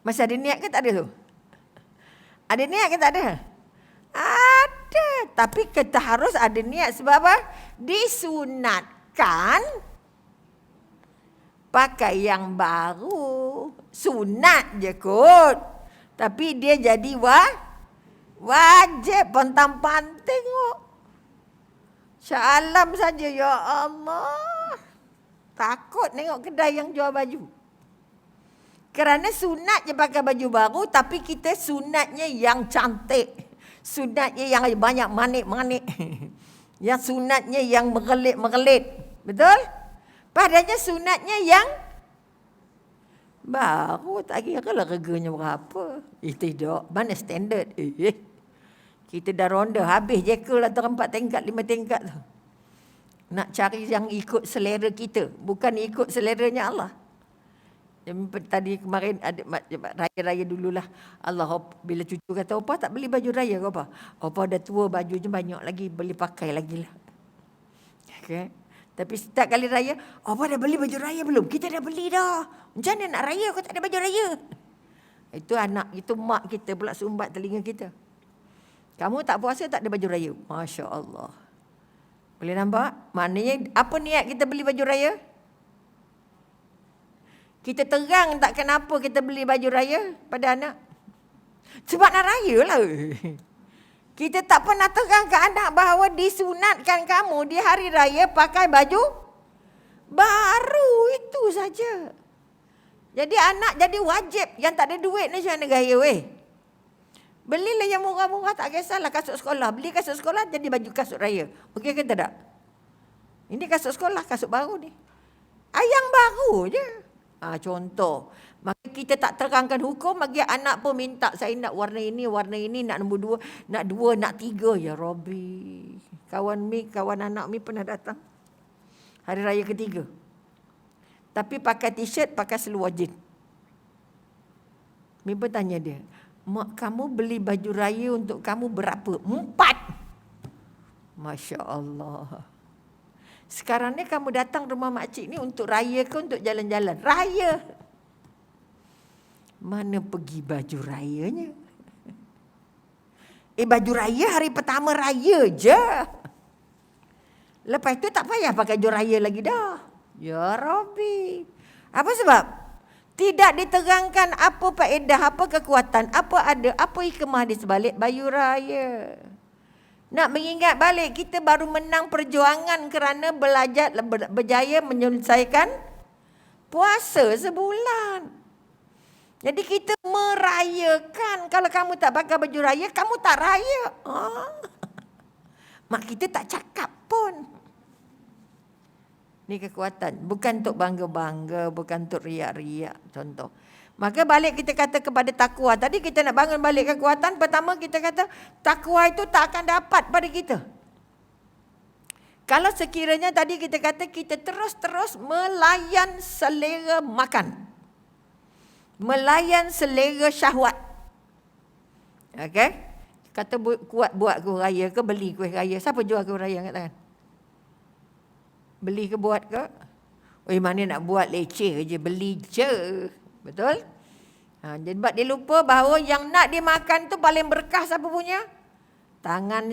Masih ada niat ke tak ada tu? Ada niat ke tak ada? Ada. Tapi kita harus ada niat sebab apa? Disunatkan pakai yang baru. Sunat je kot. Tapi dia jadi wajib. Pantang-pantang tengok. Syalam saja. Ya Allah. Takut tengok kedai yang jual baju. Kerana sunat je pakai baju baru, tapi kita sunatnya yang cantik. Sunatnya yang banyak manik-manik. Yang sunatnya yang merelit-merelit. Betul? Padahal sunatnya yang baru. Tak kira lah reganya berapa. Tidak. Mana standard? Kita dah ronda. Habis je ke lah 4 tingkat, 5 tingkat tu. Nak cari yang ikut selera kita. Bukan ikut seleranya Allah. Tadi kemarin ada raya-raya dululah. Allah bila cucu kata, "Opa tak beli baju raya ke apa?" "Opa dah tua, bajunya banyak lagi, beli pakai lagi lah." Okay. Tapi setiap kali raya, "Opa dah beli baju raya belum?" "Kita dah beli dah." "Macam mana nak raya kau tak ada baju raya?" Itu anak, itu mak kita pula sumbat telinga kita. "Kamu tak puasa tak ada baju raya." Masya Allah. Boleh nampak? Maknanya apa niat kita beli baju raya? Kita terang tak kenapa kita beli baju raya pada anak? Sebab nak raya lah. Kita tak pernah terang ke anak bahawa disunatkan kamu di hari raya pakai baju baru. Itu saja. Jadi anak jadi wajib. Yang tak ada duit ni macam mana gaya weh? Belilah yang murah-murah, tak kisahlah kasut sekolah. Beli kasut sekolah jadi baju kasut raya. Okey ke tak? Ini kasut sekolah, kasut baru ni. Yang baru je. Contoh. Maka kita tak terangkan hukum, bagi anak pun minta, "Saya nak warna ini, nak nombor 2, nak 2, nak 3. Ya Rabbi. Kawan anak mi pernah datang hari raya ketiga. Tapi pakai t-shirt, pakai seluar jeans. Mi pun tanya dia, "Mak, kamu beli baju raya untuk kamu berapa?" 4. Masya Allah. Sekarang ni kamu datang rumah makcik ni untuk raya ke untuk jalan-jalan? Raya. Mana pergi baju rayanya? Baju raya hari pertama raya je. Lepas tu tak payah pakai baju raya lagi dah. Ya Rabbi. Apa sebab? Tidak diterangkan apa faedah, apa kekuatan, apa hikmah di sebalik baju raya. Nak mengingat balik, kita baru menang perjuangan kerana berjaya menyelesaikan puasa sebulan. Jadi kita merayakan. Kalau kamu tak pakai baju raya, kamu tak raya. Mak kita tak cakap pun. Ni kekuatan. Bukan untuk bangga-bangga, bukan untuk riak-riak. Contoh. Maka balik kita kata kepada takwa. Tadi kita nak bangun balik kekuatan. Pertama kita kata takwa itu tak akan dapat pada kita. Kalau sekiranya tadi kita kata kita terus-terus melayan selera makan. Melayan selera syahwat. Okey? Kata kuat buat kuih raya ke beli kuih raya. Siapa jual kuih raya angkat tangan? Beli ke buat ke? Mana nak buat leceh je, beli je. Betul? Jadi sebab dia lupa bahawa yang nak dimakan tu paling berkah siapa punya? Tangan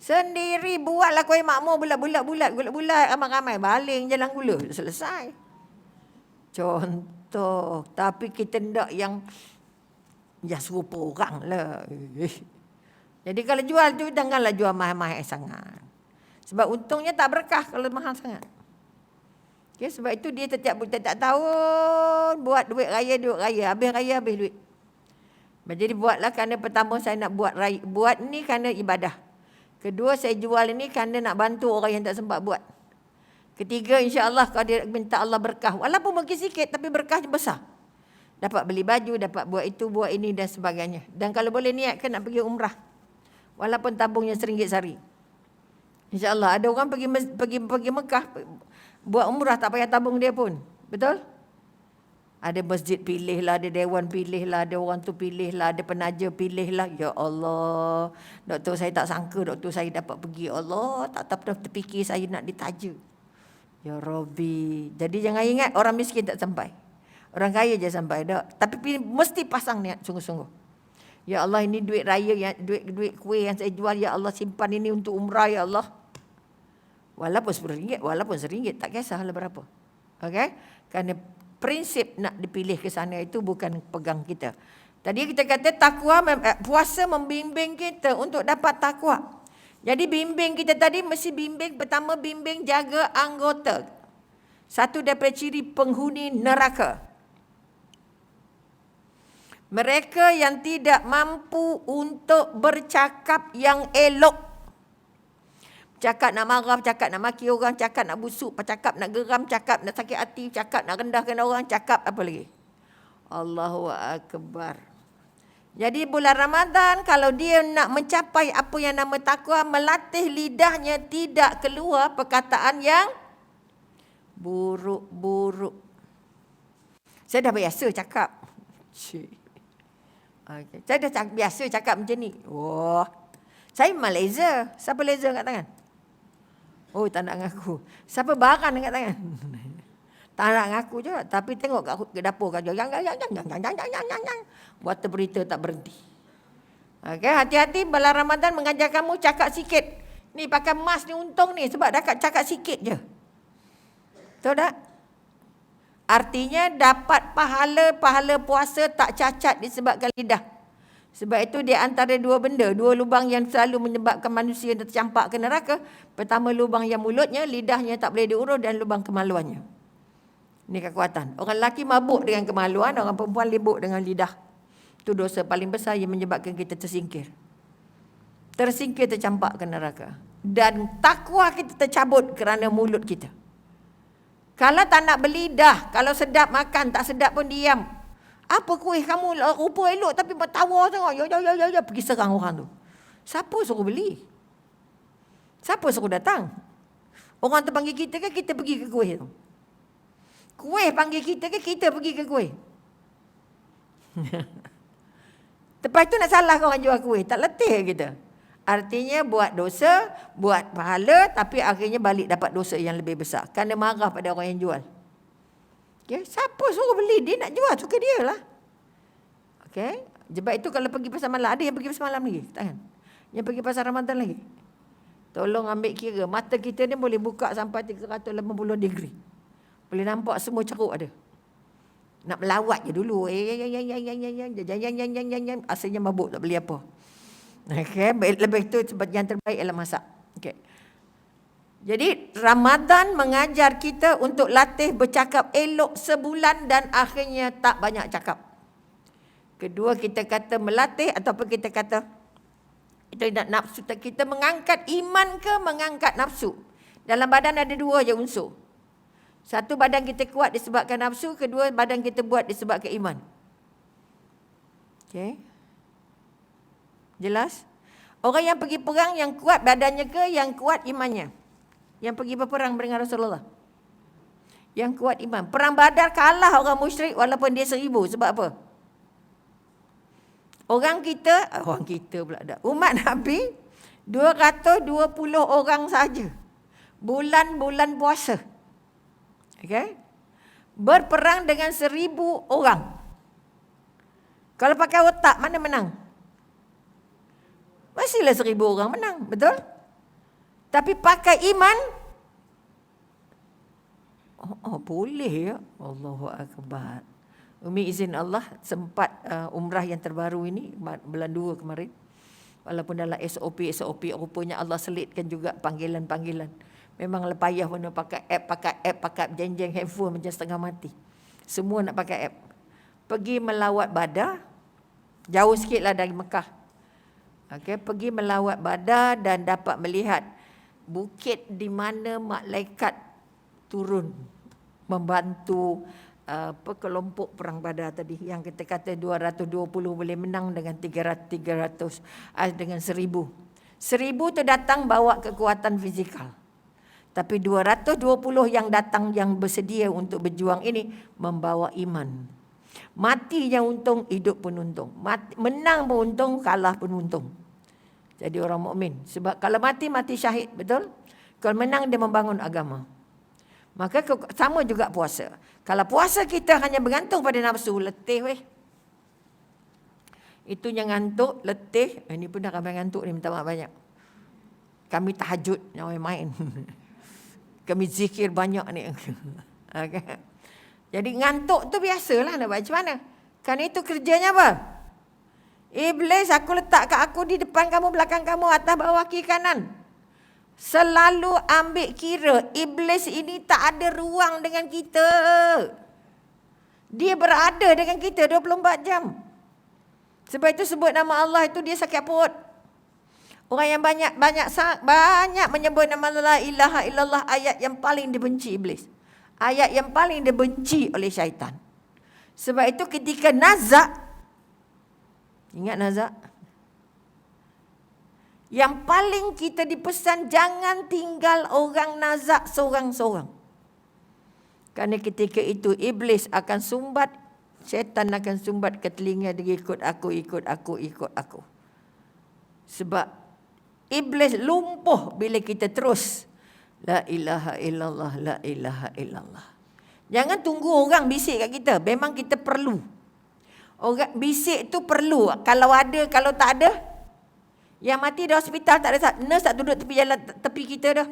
sendiri. Buatlah kuih makmur bulat-bulat, ramai-ramai. Baling jalan gula. Selesai. Contoh. Tapi kita nak yang serupa orang lah. Jadi kalau jual tu, janganlah jual mahal-mahal sangat. Sebab untungnya tak berkah kalau mahal sangat. Okay, sebab itu dia setiap tahun buat duit raya. Habis raya, habis duit. Jadi buatlah kerana pertama saya nak buat ni kerana ibadah. Kedua, saya jual ini kerana nak bantu orang yang tak sempat buat. Ketiga, insya-Allah kalau dia minta Allah berkah. Walaupun mungkin sikit tapi berkahnya besar. Dapat beli baju, dapat buat itu, buat ini dan sebagainya. Dan kalau boleh niatkan nak pergi umrah. Walaupun tabungnya RM1 sehari. InsyaAllah ada orang pergi Mekah. Buat umrah tak payah tabung dia pun. Betul? Ada masjid pilih lah, ada dewan pilih lah, ada orang tu pilih lah, ada penaja pilih lah. Ya Allah, doktor saya tak sangka doktor saya dapat pergi. Allah, tak pernah terfikir saya nak ditaja. Ya Rabbi. Jadi jangan ingat orang miskin tak sampai. Orang kaya je sampai dak. Tapi mesti pasang niat sungguh-sungguh. Ya Allah, ini duit raya, duit kuih yang saya jual. Ya Allah, simpan ini untuk umrah ya Allah. Walaupun RM10, walaupun RM1, tak kisahlah berapa. Okey? Kerana prinsip nak dipilih ke sana itu bukan pegang kita. Tadi kita kata takwa, puasa membimbing kita untuk dapat takwa. Jadi bimbing kita tadi mesti bimbing, pertama bimbing jaga anggota. Satu daripada ciri penghuni neraka. Mereka yang tidak mampu untuk bercakap yang elok. Cakap nak marah, cakap nak maki orang, cakap nak busuk, cakap nak geram, cakap nak sakit hati, cakap nak rendahkan orang, cakap apa lagi? Allahu Akbar. Jadi bulan Ramadan kalau dia nak mencapai apa yang nama takwa, melatih lidahnya tidak keluar perkataan yang buruk-buruk. Saya dah biasa cakap. Okay. Saya dah biasa cakap macam ni. Wah. Saya Malaysia. Siapa Malaysia angkat tangan? Oh, tak nak ngaku. Siapa Baran angkat tangan? Tak nak ngaku je. Tapi tengok kat dapur kat yang. Buat berita tak berhenti. Okay, hati-hati bulan Ramadan mengajar kamu cakap sikit. Ni pakai mask ni untung ni sebab dah cakap sikit je. Tahu tak? Artinya dapat pahala puasa tak cacat disebabkan lidah. Sebab itu di antara dua lubang yang selalu menyebabkan manusia tercampak ke neraka. Pertama lubang yang mulutnya, lidahnya tak boleh diurus dan lubang kemaluannya. Ini kekuatan. Orang lelaki mabuk dengan kemaluan, orang perempuan libuk dengan lidah. Itu dosa paling besar yang menyebabkan kita tersingkir. Tercampak ke neraka. Dan takwa kita tercabut kerana mulut kita. Kalau tak nak belidah, kalau sedap makan, tak sedap pun diam. Apa kuih kamu rupa elok tapi bertawa sangat. Ya, pergi serang orang tu. Siapa suruh beli? Siapa suruh datang? Orang tu panggil kita ke kita pergi ke kuih tu? Kuih panggil kita ke kita pergi ke kuih? Lepas tu nak salah orang jual kuih. Tak letih kita. Artinya buat dosa, buat pahala, tapi akhirnya balik dapat dosa yang lebih besar. Kerana marah pada orang yang jual. Okay. Siapa suruh beli? Dia nak jual, suka dia lah. Okay. Sebab itu kalau pergi pasar malam, ada yang pergi pasar malam lagi? Tak kan? Yang pergi pasar Ramadan lagi? Tolong ambil kira. Mata kita ni boleh buka sampai 380 degree. Boleh nampak semua ceruk ada. Nak melawat je dulu. Asalnya mabuk tak beli apa. Okey, lebih tu yang terbaik ialah masak. Okey. Jadi Ramadan mengajar kita untuk latih bercakap elok sebulan dan akhirnya tak banyak cakap. Kedua, kita kata melatih ataupun kita kata kita nak nafsu, kita mengangkat iman ke mengangkat nafsu. Dalam badan ada dua je unsur. Satu, badan kita kuat disebabkan nafsu. Kedua, badan kita buat disebabkan iman. Okey. Jelas? Orang yang pergi perang yang kuat badannya ke yang kuat imannya? Yang pergi berperang dengan Rasulullah. Yang kuat iman. Perang Badar kalah orang musyrik walaupun dia 1000. Sebab apa? Orang kita pula dah. Umat Nabi 220 orang saja. Bulan-bulan puasa. Okey? Berperang dengan 1000 orang. Kalau pakai otak mana menang? Mestilah 1000 orang menang, betul? Tapi pakai iman, boleh ya. Allahu Akbar. Umi izin Allah sempat umrah yang terbaru ini bulan 2 kemarin. Walaupun dalam SOP rupanya Allah selitkan juga panggilan-panggilan. Memang payah pun pakai app, jeng-jeng handphone macam setengah mati. Semua nak pakai app. Pergi melawat Badar, jauh sikitlah dari Mekah. Okey, pergi melawat Badar dan dapat melihat bukit di mana malaikat turun membantu kelompok perang Badar tadi yang kita kata 220 boleh menang dengan 300 dengan 1000 tu datang bawa kekuatan fizikal, tapi 220 yang datang yang bersedia untuk berjuang ini membawa iman. Mati yang untung, hidup pun untung. Menang pun untung, kalah pun untung. Jadi orang mukmin. Sebab kalau mati syahid, betul? Kalau menang dia membangun agama. Maka sama juga puasa. Kalau puasa kita hanya bergantung pada nafsu, letih weh. Itu yang ngantuk, letih. Ini pun dah ramai ngantuk ni, minta maaf banyak. Kami tahajud, jangan main. Kami zikir banyak ni. Okay. Jadi ngantuk tu biasalah, nak buat macam mana? Kan itu kerjanya apa? Iblis, aku letak kat aku di depan kamu, belakang kamu, atas bawah, kiri kanan. Selalu ambil kira. Iblis ini tak ada ruang dengan kita. Dia berada dengan kita 24 jam. Sebab itu sebut nama Allah itu dia sakit perut. Orang yang banyak menyebut nama la ilaha illallah, ayat yang paling dibenci iblis. Ayat yang paling dibenci oleh syaitan. Sebab itu ketika nazak, ingat nazak? Yang paling kita dipesan, jangan tinggal orang nazak seorang-seorang. Kerana ketika itu iblis akan sumbat, syaitan akan sumbat ke telinga dia, ikut aku. Sebab iblis lumpuh bila kita terus la ilaha illallah, la ilaha illallah. Jangan tunggu orang bisik kat kita. Memang kita perlu. Orang bisik tu perlu. Kalau ada, kalau tak ada, yang mati di hospital tak ada, nurse tak duduk tepi jalan tepi kita dah.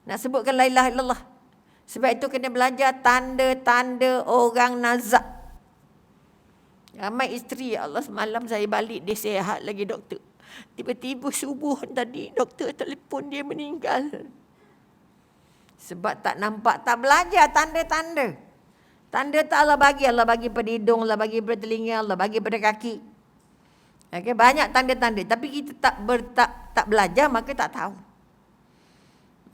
Nak sebutkan la ilaha illallah. Sebab itu kena belajar tanda-tanda orang nazak. Ramai isteri, ya Allah, semalam saya balik dia sihat lagi doktor. Tiba-tiba subuh tadi doktor telefon dia meninggal. Sebab tak nampak, tak belajar tanda-tanda. Tanda tak Allah bagi pada hidung, Allah bagi pada telinga, Allah bagi pada kaki. Okay, banyak tanda-tanda, tapi kita tak belajar, maka tak tahu.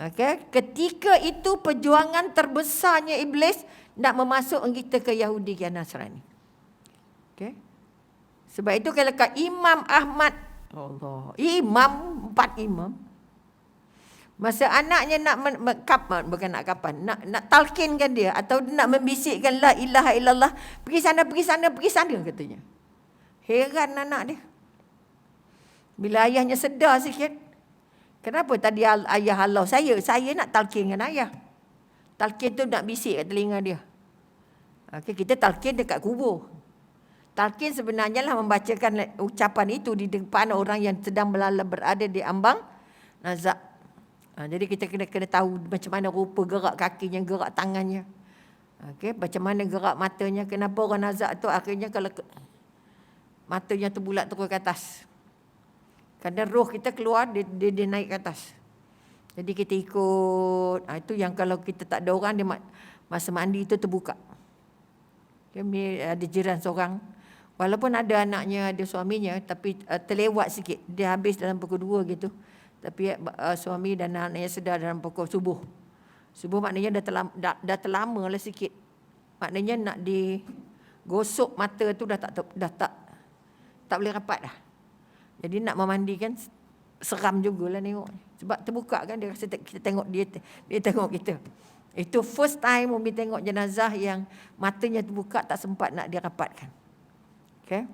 Okay, ketika itu perjuangan terbesarnya iblis nak memasukkan kita ke Yahudi dan Nasrani. Okay. Sebab itu kalau Imam Ahmad, Allah, empat imam, masa anaknya nak nak talkinkan dia atau nak membisikkan la ilaha illallah, pergi sana katanya. Heran anak dia. Bila ayahnya sedar sikit, kenapa tadi ayah halau saya nak talkinkan ayah. Talkin tu nak bisik kat telinga dia. Okay, kita talkin dekat kubur. Talkin sebenarnya lah membacakan ucapan itu di depan orang yang sedang berada di ambang nazak. Jadi kita kena tahu macam mana rupa gerak kakinya, gerak tangannya. Okay, macam mana gerak matanya. Kenapa orang nazak tu akhirnya kalau matanya terbulat terus ke atas. Kadang roh kita keluar, dia naik ke atas. Jadi kita ikut. Itu yang kalau kita tak ada orang, dia masa mandi itu terbuka. Ada jiran seorang, walaupun ada anaknya, ada suaminya, tapi terlewat sikit. Dia habis dalam pukul 2 gitu. Tapi suami dan anaknya sedar dalam pukul subuh. Subuh maknanya dah terlama lah sikit. Maknanya nak digosok mata tu dah tak boleh rapat dah. Jadi nak memandikan seram jugalah tengok. Sebab terbuka kan, dia rasa kita tengok dia tengok kita. Itu first time Umi tengok jenazah yang matanya terbuka, tak sempat nak dirapatkan. Okay?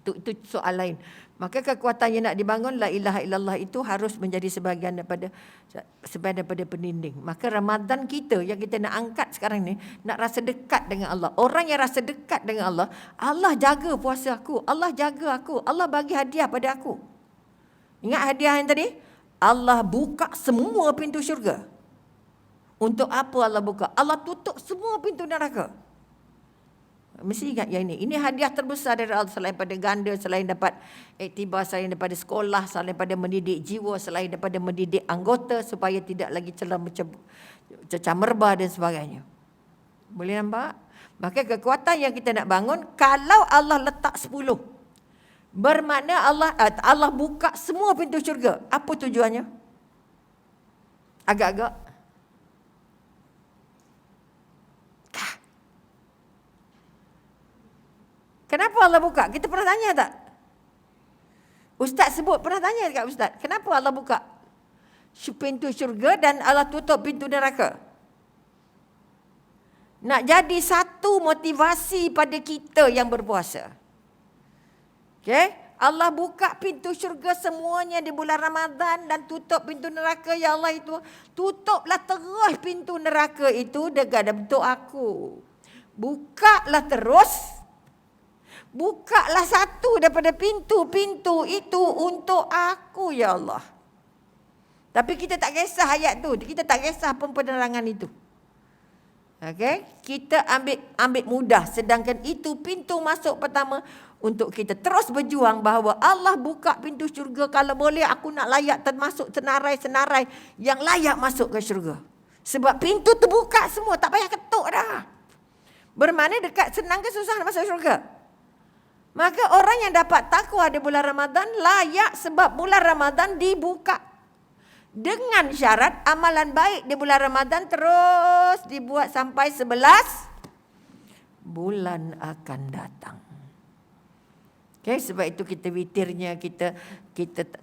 Itu soal lain. Maka kekuatan yang nak dibangun la ilaha illallah itu harus menjadi sebahagian daripada pendinding. Maka Ramadan kita yang kita nak angkat sekarang ni, nak rasa dekat dengan Allah. Orang yang rasa dekat dengan Allah, Allah jaga puasa aku, Allah jaga aku, Allah bagi hadiah pada aku. Ingat hadiah yang tadi? Allah buka semua pintu syurga. Untuk apa Allah buka? Allah tutup semua pintu neraka. Mesti ingat yang ini. Ini hadiah terbesar dari Allah, selain pada ganda, selain dapat iktibar, selain daripada sekolah, selain daripada mendidik jiwa, selain daripada mendidik anggota supaya tidak lagi cecah merba dan sebagainya. Boleh nampak? Maka kekuatan yang kita nak bangun, kalau Allah letak 10, bermakna Allah buka semua pintu syurga. Apa tujuannya? Agak-agak kenapa Allah buka? Kita pernah tanya tak? Ustaz sebut, pernah tanya dekat Ustaz, kenapa Allah buka pintu syurga dan Allah tutup pintu neraka? Nak jadi satu motivasi pada kita yang berpuasa. Okay? Allah buka pintu syurga semuanya di bulan Ramadan dan tutup pintu neraka. Ya Allah, itu tutuplah terus pintu neraka itu dengan bentuk aku. Bukalah terus. Bukalah satu daripada pintu-pintu itu untuk aku, ya Allah. Tapi kita tak kisah ayat tu. Kita tak kisah penerangan itu. Okay? Kita ambil mudah. Sedangkan itu pintu masuk pertama untuk kita terus berjuang bahawa Allah buka pintu syurga. Kalau boleh aku nak layak termasuk senarai-senarai yang layak masuk ke syurga. Sebab pintu terbuka semua. Tak payah ketuk dah. Bermakna dekat, senang ke susah nak masuk syurga? Maka orang yang dapat takwa di bulan Ramadan layak sebab bulan Ramadan dibuka. Dengan syarat amalan baik di bulan Ramadan terus dibuat sampai 11 bulan akan datang. Okay, sebab itu kita witirnya, kita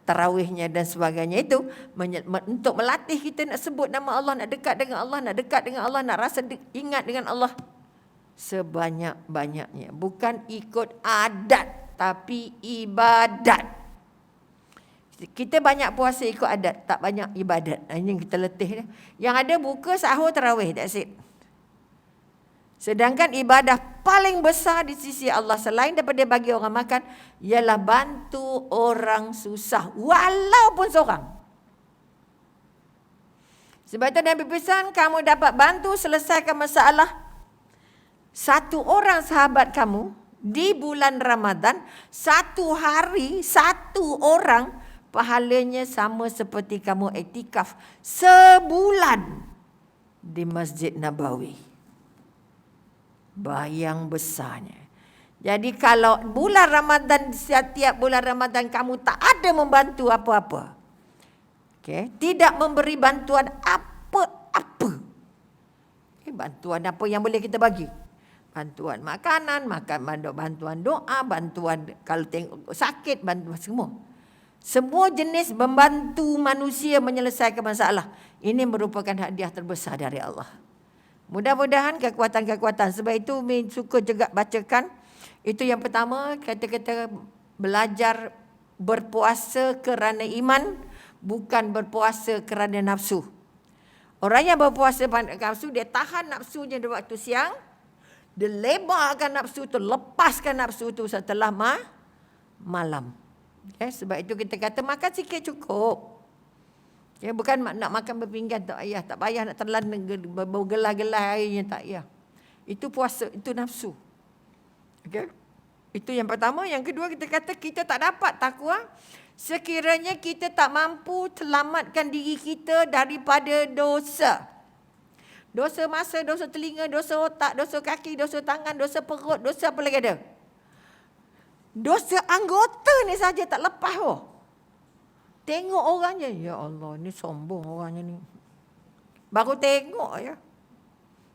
tarawihnya dan sebagainya itu untuk melatih kita nak sebut nama Allah, nak dekat dengan Allah, nak dekat dengan Allah, nak rasa ingat dengan Allah. Sebanyak-banyaknya. Bukan ikut adat, tapi ibadat. Kita banyak puasa ikut adat, tak banyak ibadat. Ini yang kita letih. Yang ada buka sahur tarawih, that's it. Sedangkan ibadah paling besar di sisi Allah selain daripada bagi orang makan, ialah bantu orang susah, walaupun seorang. Sebab itu Nabi pesan, kamu dapat bantu selesaikan masalah satu orang sahabat kamu di bulan Ramadan, satu hari, satu orang, pahalanya sama seperti kamu iktikaf sebulan di Masjid Nabawi. Bayang besarnya. Jadi kalau bulan Ramadan, setiap bulan Ramadan kamu tak ada membantu apa-apa. Okay? Tidak memberi bantuan apa-apa. Bantuan apa yang boleh kita bagi? Bantuan makanan, bantuan doa, bantuan kalau tengok sakit, bantuan semua. Semua jenis membantu manusia menyelesaikan masalah. Ini merupakan hadiah terbesar dari Allah. Mudah-mudahan kekuatan-kekuatan. Sebab itu Umi suka juga bacakan. Itu yang pertama, kata-kata belajar berpuasa kerana iman, bukan berpuasa kerana nafsu. Orang yang berpuasa kerana nafsu, dia tahan nafsunya di waktu siang, dia lebarkan nafsu tu, lepaskan nafsu tu setelah malam. Okay, sebab itu kita kata makan sikit cukup. Okay, bukan nak makan berpinggan, tak payah. Tak payah nak telan bergelas-gelas airnya, tak payah. Itu puasa, itu nafsu. Okay? Itu yang pertama. Yang kedua kita kata kita tak dapat takwa Sekiranya kita tak mampu selamatkan diri kita daripada dosa. Dosa mata, dosa telinga, dosa otak, dosa kaki, dosa tangan, dosa perut, dosa apa lagi ada? Dosa anggota ni saja tak lepas. Tengok orangnya, ya Allah, ni sombong orangnya ni. Baru tengok je.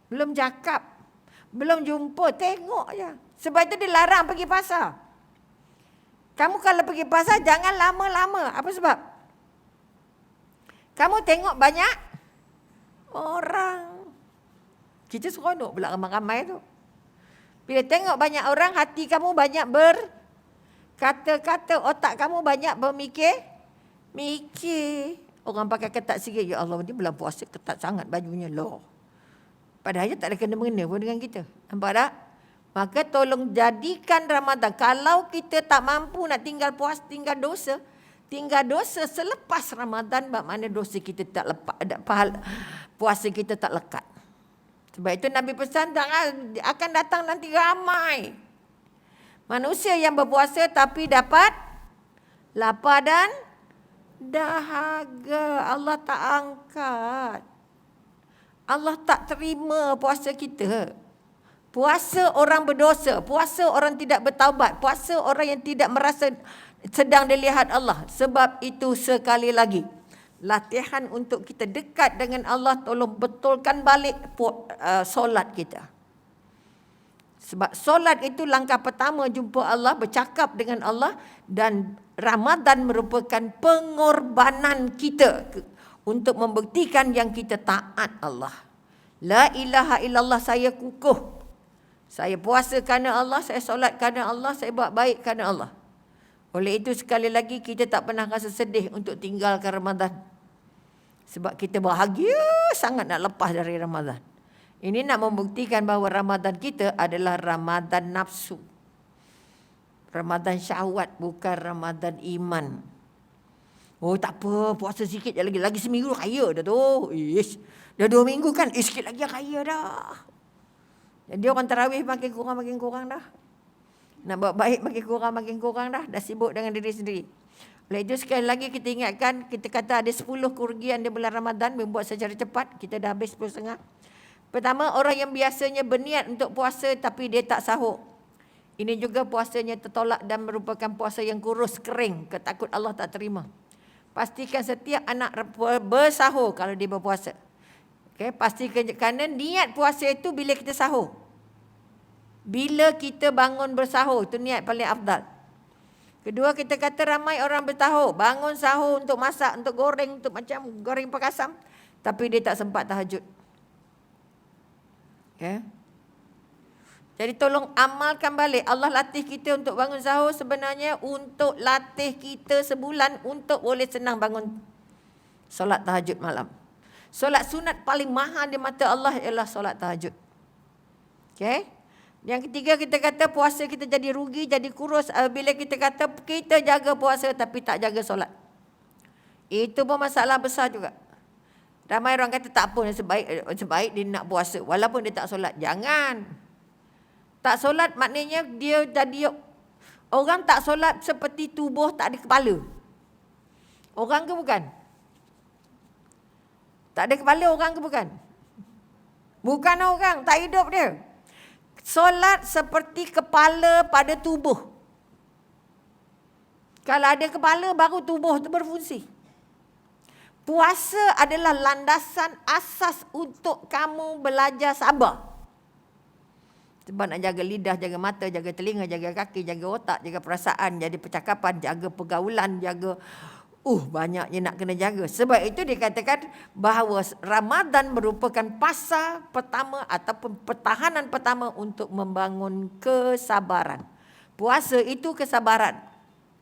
Belum cakap, belum jumpa, tengok je. Sebab itu dia larang pergi pasar. Kamu kalau pergi pasar jangan lama-lama. Apa sebab? Kamu tengok banyak orang. Kita seronok pula ramai-ramai tu. Bila tengok banyak orang, hati kamu banyak berkata-kata, otak kamu banyak mikir. Orang pakai ketat sikit, ya Allah, dia bulan puasa ketat sangat bajunya loh. Padahal tak ada kena-mengena pun dengan kita. Nampak tak? Maka tolong jadikan Ramadan. Kalau kita tak mampu nak tinggal dosa selepas Ramadan, maknanya dosa kita tak lepas, puasa kita tak lekat. Sebab itu Nabi pesan, akan datang nanti ramai manusia yang berpuasa tapi dapat lapar dan dahaga. Allah tak angkat. Allah tak terima puasa kita. Puasa orang berdosa, puasa orang tidak bertaubat, puasa orang yang tidak merasa sedang dilihat Allah. Sebab itu sekali lagi, latihan untuk kita dekat dengan Allah, tolong betulkan balik solat kita. Sebab solat itu langkah pertama jumpa Allah, bercakap dengan Allah, dan Ramadan merupakan pengorbanan kita untuk membuktikan yang kita taat Allah. La ilaha illallah, saya kukuh. Saya puasa kerana Allah, saya solat kerana Allah, saya buat baik kerana Allah. Oleh itu sekali lagi kita tak pernah rasa sedih untuk tinggalkan Ramadan. Sebab kita bahagia sangat nak lepas dari Ramadan. Ini nak membuktikan bahawa Ramadan kita adalah Ramadan nafsu. Ramadan syahwat, bukan Ramadan iman. Oh tak apa, puasa sikit je lagi. Lagi seminggu kaya dah tu. Dah 2 minggu kan, sikit lagi kaya dah. Jadi orang tarawih makin kurang dah. Nak buat baik makin kurang dah. Dah sibuk dengan diri sendiri. Oleh itu sekali lagi kita ingatkan, kita kata ada 10 kerugian di bulan Ramadan, membuat secara cepat. Kita dah habis 10.30. Pertama, orang yang biasanya berniat untuk puasa tapi dia tak sahur. Ini juga puasanya tertolak dan merupakan puasa yang kurus, kering. Ketakut Allah tak terima. Pastikan setiap anak bersahur kalau dia berpuasa. Okay, pastikan, kerana niat puasa itu bila kita sahur. Bila kita bangun bersahur, itu niat paling afdal. Kedua, kita kata ramai orang bersahur, bangun sahur untuk masak, untuk goreng, untuk macam goreng pakasam, tapi dia tak sempat tahajud. Okay. Jadi tolong amalkan balik. Allah latih kita untuk bangun sahur sebenarnya untuk latih kita sebulan untuk boleh senang bangun solat tahajud malam. Solat sunat paling mahal di mata Allah ialah solat tahajud. Okay. Yang ketiga, kita kata puasa kita jadi rugi, jadi kurus bila kita kata kita jaga puasa tapi tak jaga solat. Itu pun masalah besar juga. Ramai orang kata tak apa, sebaik dia nak puasa walaupun dia tak solat. Jangan. Tak solat maknanya dia jadi orang tak solat seperti tubuh tak ada kepala. Orang ke bukan? Tak ada kepala orang ke bukan? Bukan orang, tak hidup dia. Solat seperti kepala pada tubuh. Kalau ada kepala baru tubuh itu berfungsi. Puasa adalah landasan asas untuk kamu belajar sabar. Sebab nak jaga lidah, jaga mata, jaga telinga, jaga kaki, jaga otak, jaga perasaan, jaga percakapan, jaga pergaulan, jaga banyaknya nak kena jaga. Sebab itu dikatakan bahawa Ramadan merupakan fasa pertama ataupun pertahanan pertama untuk membangun kesabaran. Puasa itu kesabaran.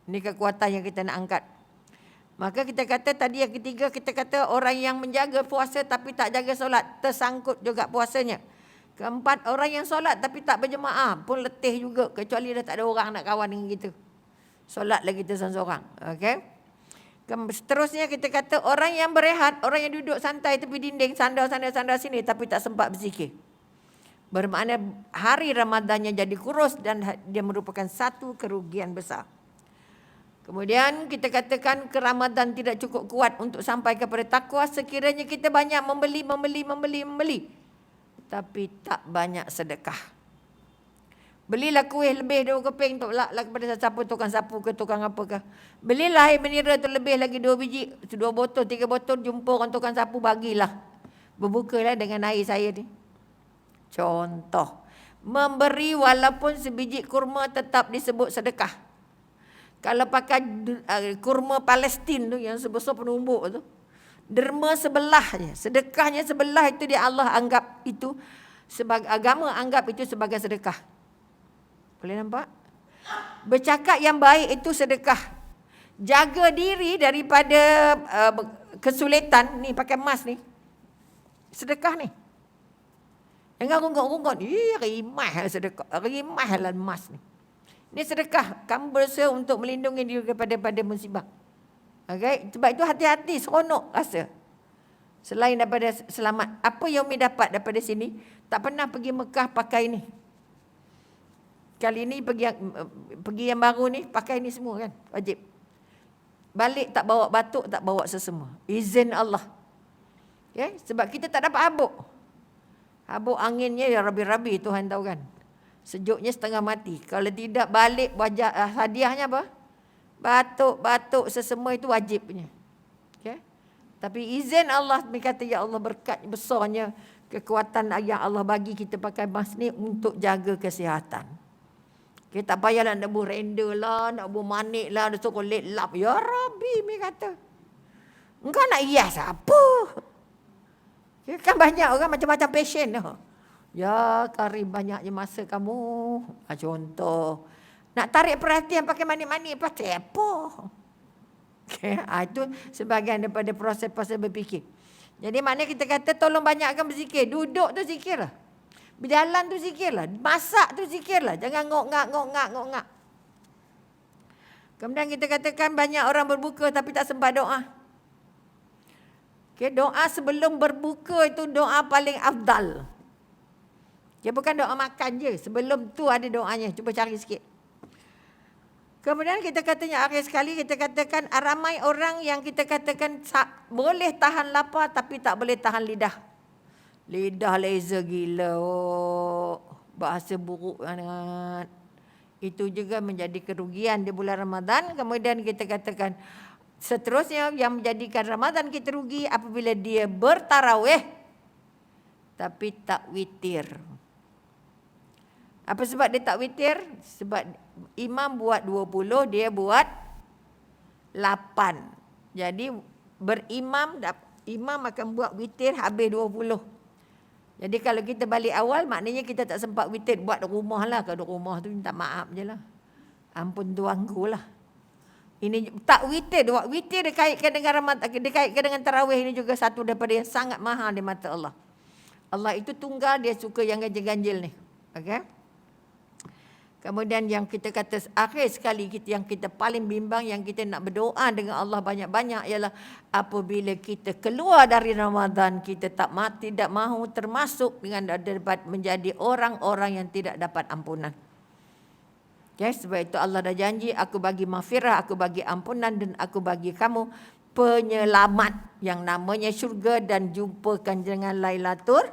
Ini kekuatan yang kita nak angkat. Maka kita kata tadi yang ketiga, kita kata orang yang menjaga puasa tapi tak jaga solat, tersangkut juga puasanya. Keempat, orang yang solat tapi tak berjemaah pun letih juga, kecuali dah tak ada orang nak kawan dengan kita. Solat lagi kita seorang-seorang. Okey. Seterusnya kita kata orang yang berehat, orang yang duduk santai tepi dinding, sandar sini tapi tak sempat berzikir. Bermakna hari Ramadannya jadi kurus dan dia merupakan satu kerugian besar. Kemudian kita katakan ke Ramadan tidak cukup kuat untuk sampai kepada takwa sekiranya kita banyak membeli. Tapi tak banyak sedekah. Belilah kuih lebih 2 keping untuk lah kepada siapa tukang sapu ke tukang apakah. Belilah air mineral tu lebih lagi 2 biji, 2 botol, 3 botol, jumpa orang tukang sapu bagilah. Berbukalah dengan air saya ni. Contoh, memberi walaupun sebiji kurma tetap disebut sedekah. Kalau pakai kurma Palestin tu yang sebesar penumbuk tu, derma sebelahnya, sedekahnya sebelah itu dia Allah anggap itu sebagai agama anggap itu sebagai sedekah. Boleh nampak? Bercakap yang baik itu sedekah. Jaga diri daripada kesulitan ni pakai mask ni. Sedekah ni. Jangan rungkut-rungkut. Rimah sedekah. Rimah lah mask ni. Ini sedekah. Kamu berusaha untuk melindungi diri pada musibah. Okay? Sebab itu hati-hati, seronok rasa. Selain daripada selamat. Apa yang Umi dapat daripada sini? Tak pernah pergi Mekah pakai ni. Kali ini pergi yang baru ni, pakai ni semua kan. Wajib. Balik tak bawa batuk, tak bawa sesemua. Izin Allah. Okay? Sebab kita tak dapat habuk. Habuk anginnya ya rabi-rabi, Tuhan tahu kan. Sejuknya setengah mati. Kalau tidak balik hadiahnya apa? Batuk sesemua itu wajib punya. Okay? Tapi izin Allah, kata ya Allah berkat besarnya kekuatan yang Allah bagi kita pakai mask ni untuk jaga kesihatan. Okay, tak payahlah nak buat render lah, nak buat manik lah, nak suruh let lap. Ya Rabbi, mi kata. Engkau nak hias apa? Okay, kan banyak orang macam-macam passion tu. Ya Karim banyaknya masa kamu. Contoh. Nak tarik perhatian pakai manik-manik pasal apa? Okay, itu sebahagian daripada proses-proses berfikir. Jadi maknanya kita kata tolong banyakkan berzikir. Duduk tu zikir lah. Berjalan tu zikir lah. Masak tu zikir lah. Jangan ngok-ngak. Kemudian kita katakan banyak orang berbuka tapi tak sempat doa. Okay, doa sebelum berbuka itu doa paling afdal. Dia bukan doa makan je. Sebelum tu ada doanya. Cuba cari sikit. Kemudian kita katanya akhir sekali kita katakan ramai orang yang kita katakan boleh tahan lapar tapi tak boleh tahan lidah. Lidah laser gila. Bahasa buruk sangat. Itu juga menjadi kerugian di bulan Ramadan. Kemudian kita katakan seterusnya yang menjadikan Ramadan kita rugi apabila dia bertarawih tapi tak witir. Apa sebab dia tak witir? Sebab imam buat 20, dia buat 8. Jadi imam akan buat witir habis 20. Jadi kalau kita balik awal, maknanya kita tak sempat witir. Buat rumah lah. Kalau rumah tu minta maaf je lah. Ampun tuanku lah. Ini tak witir. Witir dikaitkan dengan Ramadan, dikaitkan dengan tarawih ini juga satu daripada yang sangat mahal di mata Allah. Allah itu tunggal, dia suka yang ganjil-ganjil ni. Okay? Kemudian yang kita kata akhir sekali yang kita paling bimbang, yang kita nak berdoa dengan Allah banyak-banyak ialah apabila kita keluar dari Ramadan, kita tidak mahu termasuk dengan dapat menjadi orang-orang yang tidak dapat ampunan. Okay, sebab itu Allah dah janji, aku bagi maghfirah, aku bagi ampunan dan aku bagi kamu penyelamat yang namanya syurga dan jumpakan dengan Lailatul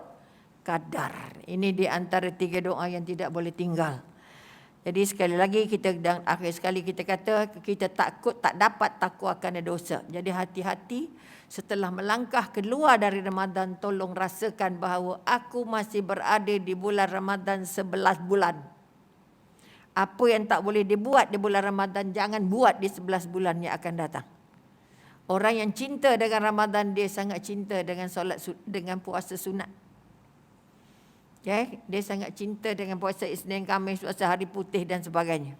Qadar. Ini di antara 3 doa yang tidak boleh tinggal. Jadi sekali lagi dan akhir sekali kita kata kita takut tak dapat takwa kerana dosa. Jadi hati-hati setelah melangkah keluar dari Ramadan, tolong rasakan bahawa aku masih berada di bulan Ramadan 11 bulan. Apa yang tak boleh dibuat di bulan Ramadan, jangan buat di 11 bulan yang akan datang. Orang yang cinta dengan Ramadan, dia sangat cinta dengan solat, dengan puasa sunat. Okay? Dia sangat cinta dengan puasa Isnin, Khamis, puasa hari putih dan sebagainya.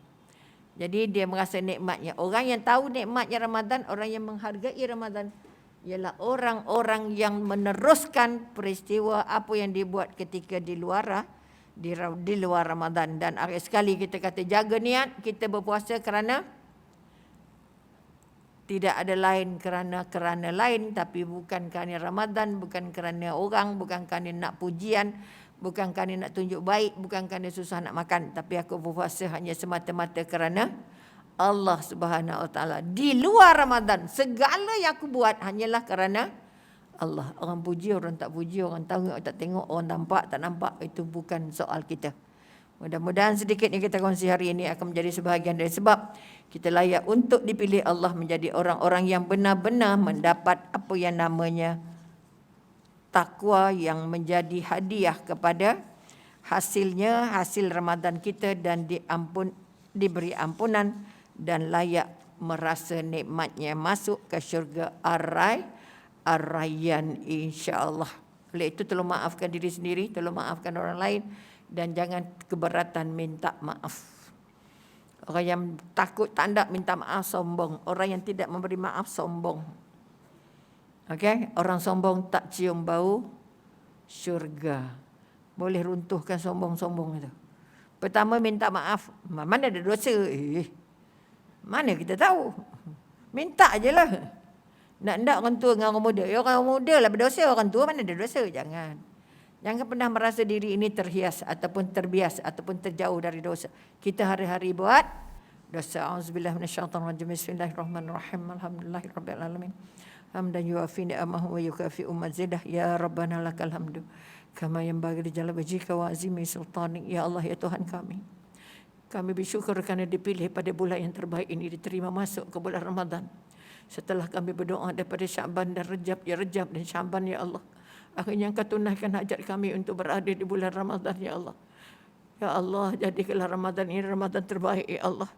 Jadi dia merasa nikmatnya. Orang yang tahu nikmatnya Ramadan, orang yang menghargai Ramadan, ialah orang-orang yang meneruskan peristiwa apa yang dibuat ketika di luar Ramadan. Dan akhir sekali kita kata jaga niat, kita berpuasa kerana tidak ada lain kerana lain, tapi bukan kerana Ramadan, bukan kerana orang, bukan kerana nak pujian, bukan kerana nak tunjuk baik, bukan kerana susah nak makan, tapi aku berpuasa hanya semata-mata kerana Allah Subhanahu Wa Taala. Di luar Ramadan, segala yang aku buat hanyalah kerana Allah. Orang puji, orang tak puji, orang tahu, orang tak tengok, orang nampak, tak nampak, itu bukan soal kita. Mudah-mudahan sedikit yang kita kongsi hari ini akan menjadi sebahagian dari sebab kita layak untuk dipilih Allah menjadi orang-orang yang benar-benar mendapat apa yang namanya takwa, yang menjadi hadiah kepada hasilnya, hasil Ramadan kita, dan diberi ampunan dan layak merasa nikmatnya masuk ke syurga Ar-Rayyan, insya-Allah. Oleh itu tolong maafkan diri sendiri, tolong maafkan orang lain, dan jangan keberatan minta maaf. Orang yang takut tak nak minta maaf sombong, orang yang tidak memberi maaf sombong. Okey, orang sombong tak cium bau syurga. Boleh runtuhkan sombong-sombong itu. Pertama minta maaf, mana ada dosa? Mana kita tahu? Minta ajalah. Nak orang tua dengan orang muda. Orang muda lah berdosa, orang tua mana ada dosa. Jangan pernah merasa diri ini terhias ataupun terbias ataupun terjauh dari dosa. Kita hari-hari buat dosa. Auzubillahi minasyaitonir rajim. Bismillahirrahmanirrahim. Alhamdulillahirabbil alamin. Hamdan yuafi ni'amahu wa yukafi mazidah. Ya Rabbana lakal hamdu kama yanbaghi li jalali wajhika wa azimi sultanik. Ya Allah, ya Tuhan kami bersyukur kerana dipilih pada bulan yang terbaik ini, diterima masuk ke bulan Ramadan. Setelah kami berdoa daripada Syaban dan Rejab, ya Rejab dan Syaban, ya Allah, akhirnya Engkau tunaikan hajat kami untuk berada di bulan Ramadan, ya Allah. Ya Allah, jadikanlah Ramadan ini Ramadan terbaik, ya Allah.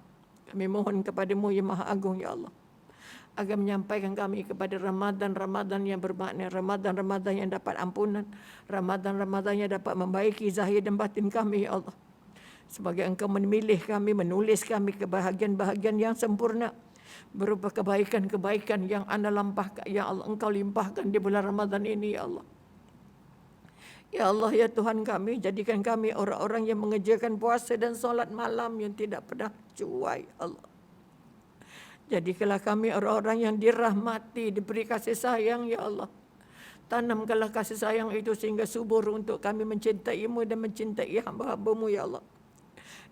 Kami mohon kepadamu yang Maha Agung, ya Allah, agar menyampaikan kami kepada Ramadan yang bermakna, Ramadan yang dapat ampunan, Ramadan yang dapat membaiki zahir dan batin kami, ya Allah. Sebagai Engkau memilih kami, menulis kami ke bahagian-bahagian yang sempurna, berupa kebaikan-kebaikan yang Anda lampahkan, ya Allah, Engkau limpahkan di bulan Ramadan ini, ya Allah. Ya Allah, ya Tuhan kami, jadikan kami orang-orang yang mengerjakan puasa dan solat malam yang tidak pernah cuai, Allah. Jadikanlah kami orang-orang yang dirahmati, diberi kasih sayang, ya Allah. Tanamkanlah kasih sayang itu sehingga subur untuk kami mencintai-Mu dan mencintai hamba-hamba-Mu, ya Allah.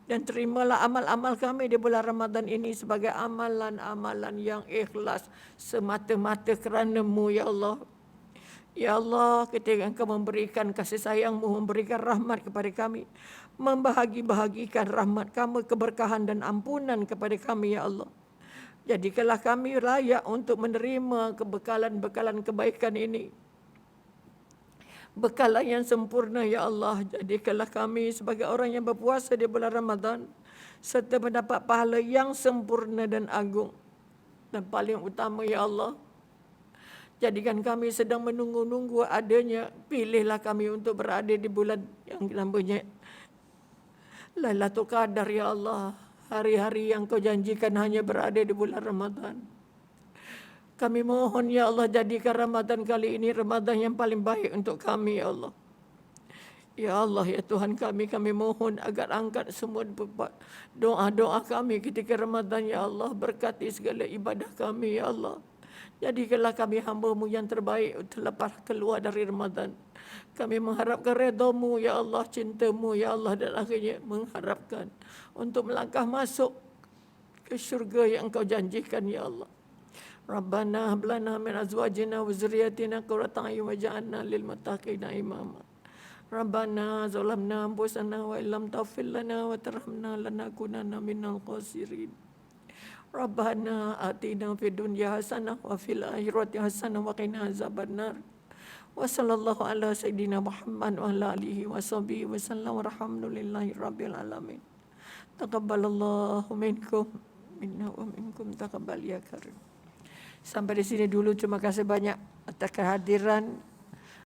Dan terimalah amal-amal kami di bulan Ramadan ini sebagai amalan-amalan yang ikhlas semata-mata kerana-Mu, ya Allah. Ya Allah, ketika Engkau memberikan kasih sayang-Mu, memberikan rahmat kepada kami, membahagi-bahagikan rahmat Kamu, keberkahan dan ampunan kepada kami, ya Allah. Jadikanlah kami layak untuk menerima kebekalan-bekalan kebaikan ini. Bekalan yang sempurna, ya Allah. Jadikanlah kami sebagai orang yang berpuasa di bulan Ramadan serta mendapat pahala yang sempurna dan agung. Dan paling utama, ya Allah, jadikan kami sedang menunggu-nunggu adanya. Pilihlah kami untuk berada di bulan yang namanya Lailatul Qadar, ya Allah. Hari-hari yang Kau janjikan hanya berada di bulan Ramadan. Kami mohon, ya Allah, jadikan Ramadan kali ini Ramadan yang paling baik untuk kami, ya Allah. Ya Allah, ya Tuhan kami mohon agar angkat semua doa-doa kami ketika Ramadan, ya Allah. Berkati segala ibadah kami, ya Allah. Jadikanlah kami hamba-Mu yang terbaik terlepas keluar dari Ramadan. Kami mengharapkan redha-Mu, ya Allah, cinta-Mu, ya Allah, dan akhirnya mengharapkan untuk melangkah masuk ke syurga yang Engkau janjikan, ya Allah. Rabbana hab lana min azwajina wa dzurriyyatina qurrata a'yun waj'alna lil muttaqina imama. Rabbana zalamna anfusana wa illam taghfir lana wa tarhamna lanakunanna minal khasirin. Rabbana atina fid dunya hasanah wa fil akhirati hasanah wa qina azabannar. Wa sallallahu ala sayyidina Muhammad wa ala alihi wa sahbihi wa sallam. Walhamdulillahi rabbil alamin. Taqabbalallahu minkum minna wa minkum taqabbal ya karim. Sampai di sini dulu. Terima kasih banyak atas kehadiran